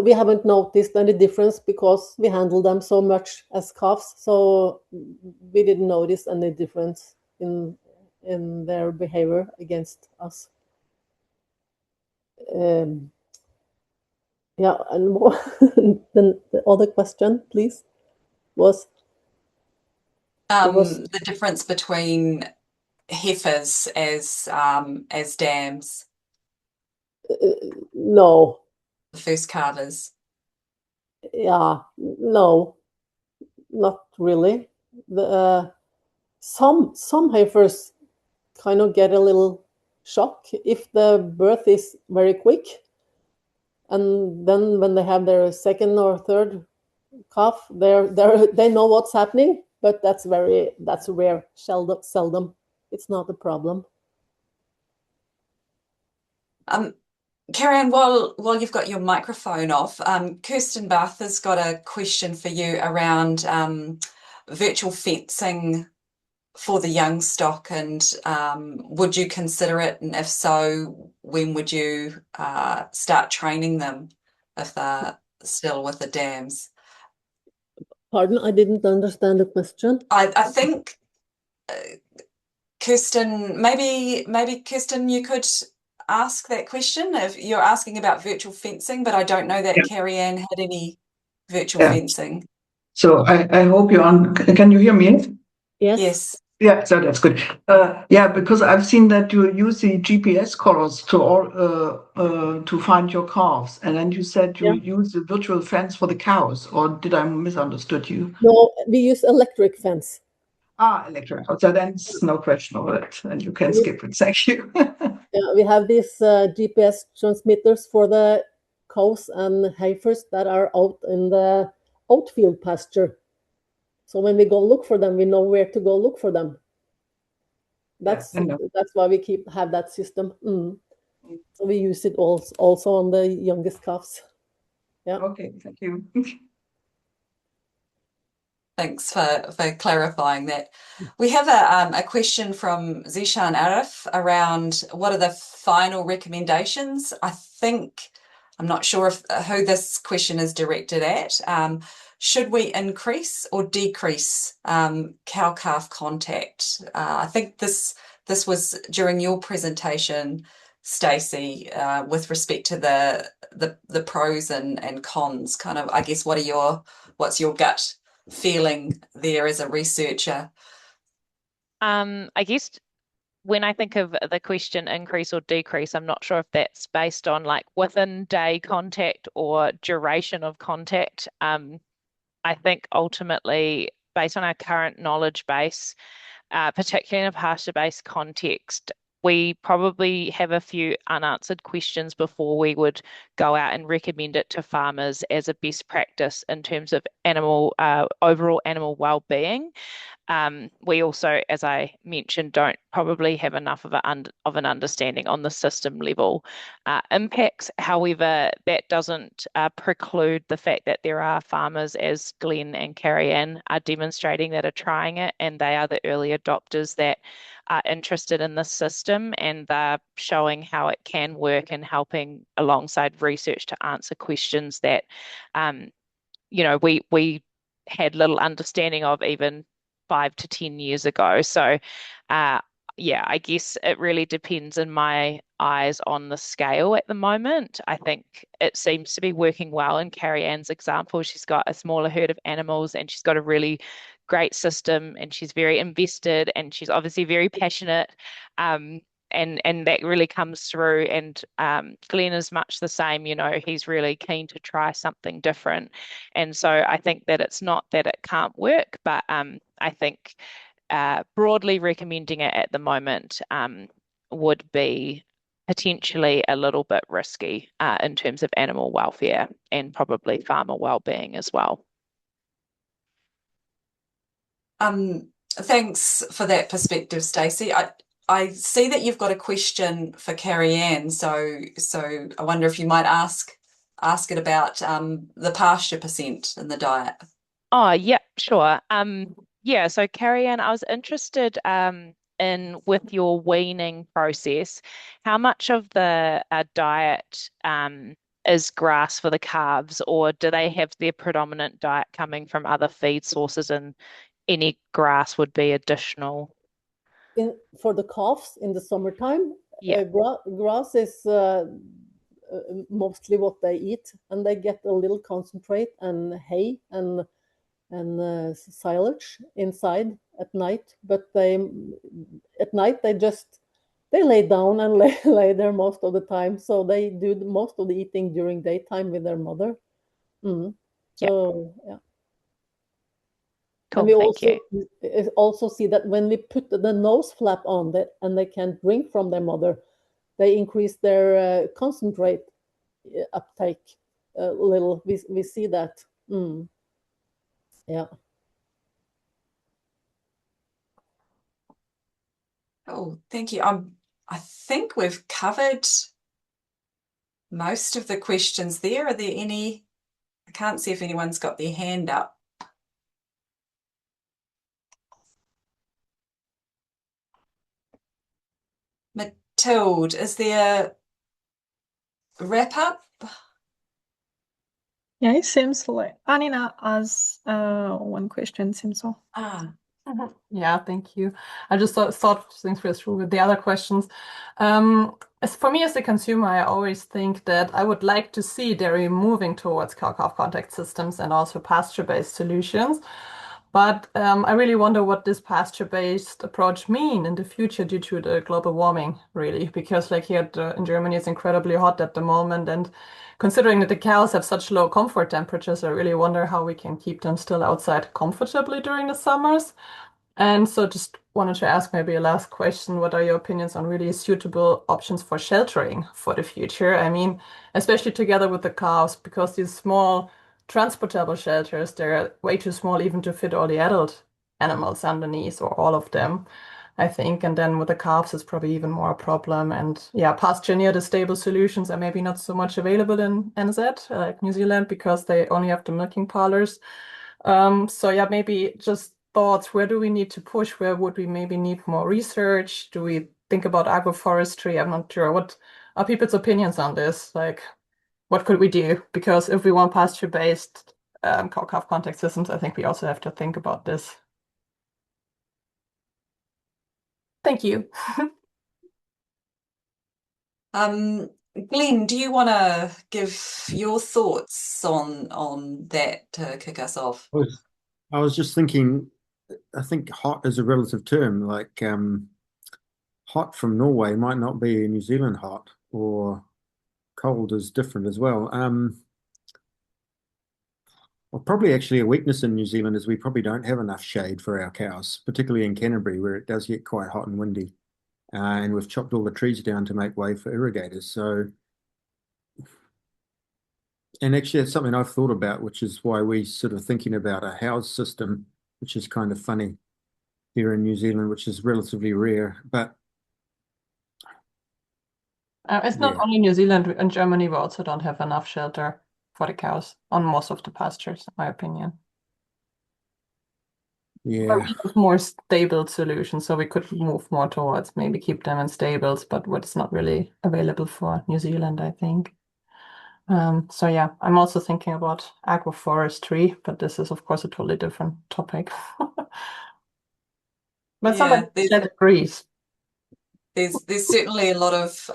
we haven't noticed any difference because we handle them so much as calves, so we didn't notice any difference in their behavior against us. And then the other question, please, was the difference between heifers as dams. No. The first calvers. Yeah, no, not really. Some heifers kind of get a little shock if the birth is very quick, and then when they have their second or third calf, they know what's happening, but that's rare, seldom. It's not a problem. Karianne, while you've got your microphone off, Kirsten Bath has got a question for you around virtual fencing for the young stock, and would you consider it, and if so, when would you start training them if they're still with the dams? Pardon, I didn't understand the question. I think Kirsten, maybe Kirsten, you could ask that question if you're asking about virtual fencing, but I don't know that Karianne had any virtual fencing. So I hope can you hear me? Yes. Yeah, so that's good. Yeah, because I've seen that you use the GPS collars to find your calves, and then you said you use the virtual fence for the cows, or did I misunderstood you? No, we use electric fence. Electric. So then it's no question of it, and you can skip it. Thank you. Yeah, we have these GPS transmitters for the cows and heifers that are out in the outfield pasture. So when we go look for them, we know where to go look for them. That's why we have that system. So we use it also on the youngest calves. Yeah. Okay, thank you. Thanks for clarifying that. We have a question from Zishan Arif around what are the final recommendations. I'm not sure who this question is directed at. Should we increase or decrease cow-calf contact? I think this was during your presentation, Stacey, with respect to the pros and cons. Kind of, I guess, what's your gut feeling there as a researcher? I guess when I think of the question increase or decrease, I'm not sure if that's based on like within day contact or duration of contact. I think ultimately, based on our current knowledge base, particularly in a pasture-based context, we probably have a few unanswered questions before we would go out and recommend it to farmers as a best practice in terms of overall animal well-being. We also, as I mentioned, don't probably have enough of an understanding on the system level impacts. However, that doesn't preclude the fact that there are farmers, as Glen and Karianne are demonstrating, that are trying it, and they are the early adopters that are interested in the system, and they're showing how it can work and helping alongside research to answer questions that, we had little understanding of even 5 to 10 years ago. So, yeah, I guess it really depends in my eyes on the scale at the moment. I think it seems to be working well in Karianne's example. She's got a smaller herd of animals and she's got a really great system and she's very invested and she's obviously very passionate. And that really comes through. And Glen is much the same, he's really keen to try something different. And so I think that it's not that it can't work, but I think broadly recommending it at the moment would be potentially a little bit risky in terms of animal welfare and probably farmer well-being as well. Thanks for that perspective, Stacey. I see that you've got a question for Karianne, so I wonder if you might ask it about the pasture percent in the diet. Oh, yeah, sure. Yeah, so Karianne, I was interested in with your weaning process, how much of the diet is grass for the calves, or do they have their predominant diet coming from other feed sources and any grass would be additional? For the calves in the summertime, Yeah. Grass is mostly what they eat, and they get a little concentrate and hay and silage inside at night. But at night they lay down and lay there most of the time. So they do most of the eating during daytime with their mother. So yeah. Cool, and we also see that when we put the nose flap on that and they can drink from their mother, they increase their concentrate uptake a little. We see that. Yeah. Oh, thank you. I think we've covered most of the questions there. Are there any? I can't see if anyone's got their hand up. Mathilde, is there a wrap up? Yeah, it seems like Anina has one question, seems so. Yeah, thank you. I just thought things through with the other questions. As for me as a consumer, I always think that I would like to see dairy moving towards cow-calf contact systems and also pasture-based solutions. But I really wonder what this pasture-based approach mean in the future due to the global warming, really, because like here in Germany, it's incredibly hot at the moment, and considering that the cows have such low comfort temperatures, I really wonder how we can keep them still outside comfortably during the summers. And so just wanted to ask maybe a last question. What are your opinions on really suitable options for sheltering for the future? I mean, especially together with the cows, because these small transportable shelters, they're way too small even to fit all the adult animals underneath or all of them, I think. And then with the calves, it's probably even more a problem. And yeah, pasture near the stable solutions are maybe not so much available in NZ, like New Zealand, because they only have the milking parlors. So yeah, maybe just thoughts, where do we need to push? Where would we maybe need more research? Do we think about agroforestry? I'm not sure. What are people's opinions on this? Like, what could we do? Because if we want pasture-based cow-calf contact systems, I think we also have to think about this. Thank you. Glen, do you want to give your thoughts on that to kick us off? I was just thinking, I think hot is a relative term. Like hot from Norway might not be New Zealand hot, or cold is different as well. Well, probably actually a weakness in New Zealand is we probably don't have enough shade for our cows, particularly in Canterbury where it does get quite hot and windy. And we've chopped all the trees down to make way for irrigators. So, and actually it's something I've thought about, which is why we sort of thinking about a house system, which is kind of funny here in New Zealand, which is relatively rare. But it's not only New Zealand. In Germany, we also don't have enough shelter for the cows on most of the pastures, in my opinion. Yeah. But we have more stable solutions, so we could move more towards maybe keep them in stables, but what's not really available for New Zealand, I think. So yeah, I'm also thinking about agroforestry, but this is of course a totally different topic. But somebody said agrees. There's certainly a lot of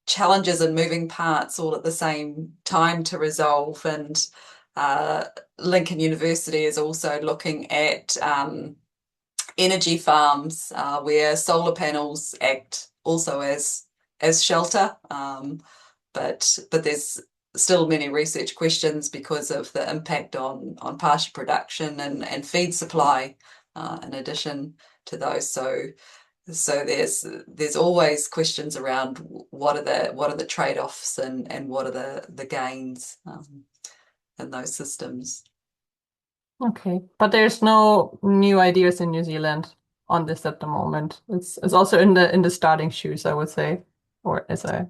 challenges and moving parts all at the same time to resolve, and Lincoln University is also looking at energy farms where solar panels act also as shelter, but there's still many research questions because of the impact on pasture production and feed supply in addition to those. So there's always questions around what are the trade-offs and what are the gains in those systems. Okay, but there's no new ideas in New Zealand on this at the moment. It's also in the starting shoes, I would say, or as I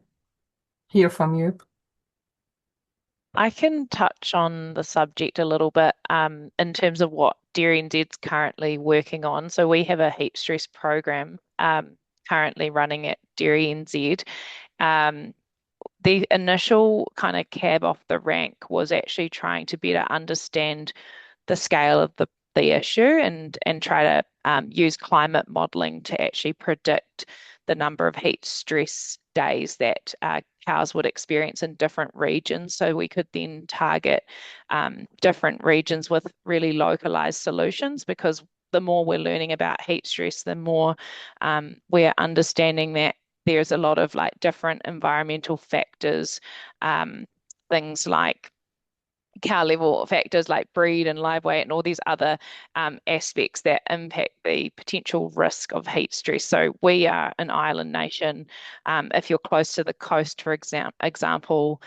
hear from you. I can touch on the subject a little bit in terms of what DairyNZ's currently working on. So we have a heat stress program currently running at DairyNZ. The initial kind of cab off the rank was actually trying to better understand the scale of the issue and try to use climate modelling to actually predict the number of heat stress days that cows would experience in different regions. So we could then target different regions with really localized solutions, because the more we're learning about heat stress, the more we're understanding that there's a lot of like different environmental factors, things like cow level factors like breed and live weight and all these other aspects that impact the potential risk of heat stress. So we are an island nation. If you're close to the coast, for example,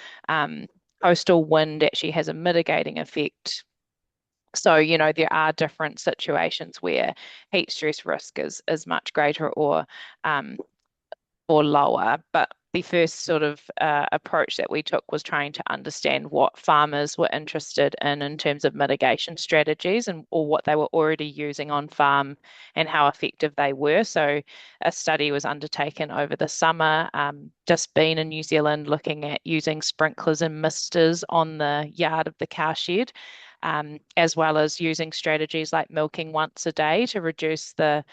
coastal wind actually has a mitigating effect. So, you know, there are different situations where heat stress risk is much greater or lower. But the first sort of approach that we took was trying to understand what farmers were interested in terms of mitigation strategies or what they were already using on farm and how effective they were. So a study was undertaken over the summer, just been in New Zealand, looking at using sprinklers and misters on the yard of the cow shed, as well as using strategies like milking once a day to reduce the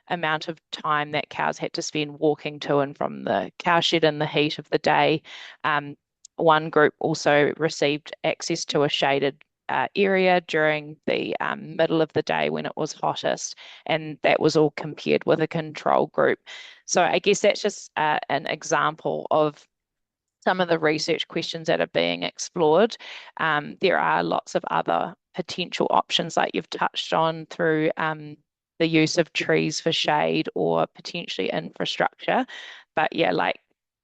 amount of time that cows had to spend walking to and from the cowshed in the heat of the day. One group also received access to a shaded area during the middle of the day when it was hottest, and that was all compared with a control group. So I guess that's just an example of some of the research questions that are being explored. There are lots of other potential options like you've touched on through the use of trees for shade or potentially infrastructure. But yeah, like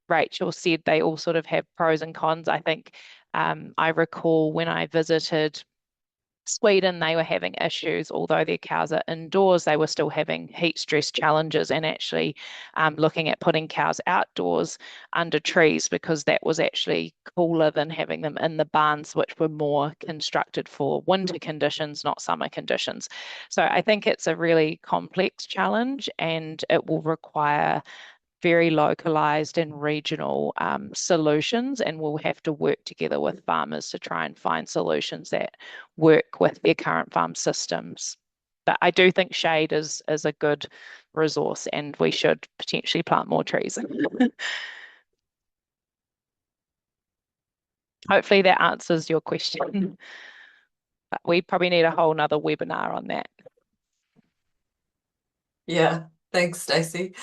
Rachel said, they all sort of have pros and cons. I think I recall when I visited Sweden, they were having issues, although their cows are indoors, they were still having heat stress challenges, and actually looking at putting cows outdoors under trees because that was actually cooler than having them in the barns, which were more constructed for winter conditions, not summer conditions. So I think it's a really complex challenge, and it will require very localized and regional solutions, and we'll have to work together with farmers to try and find solutions that work with their current farm systems. But I do think shade is a good resource, and we should potentially plant more trees. Hopefully that answers your question. But we probably need a whole nother webinar on that. Yeah, thanks, Stacey.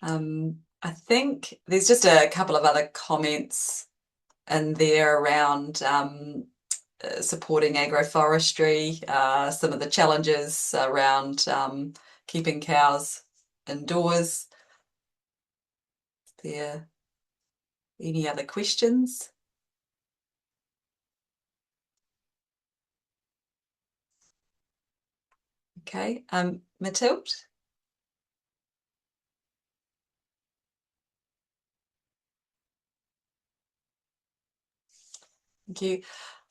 I think there's just a couple of other comments in there around supporting agroforestry, some of the challenges around keeping cows indoors. Are there any other questions? Okay, Mathilde? Thank you.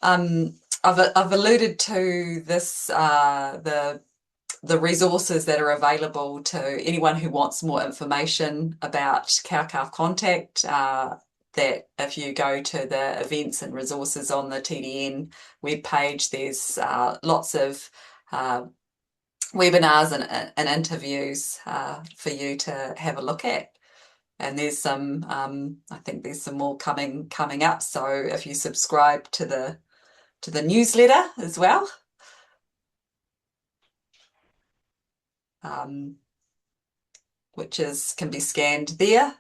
I've alluded to this, the resources that are available to anyone who wants more information about cow-calf contact, that if you go to the events and resources on the TDN webpage, there's lots of webinars and interviews for you to have a look at. And there's some, I think there's some more coming up. So if you subscribe to the newsletter as well, which can be scanned there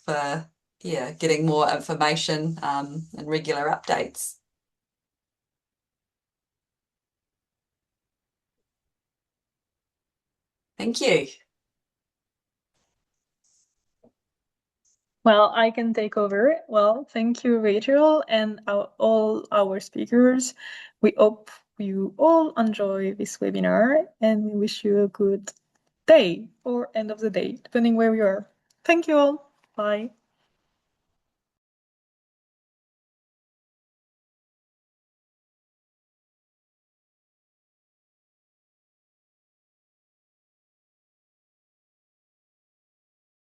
for getting more information and regular updates. Thank you. Well, I can take over. Well, thank you, Rachel, and all our speakers. We hope you all enjoy this webinar, and we wish you a good day or end of the day, depending where you are. Thank you all. Bye.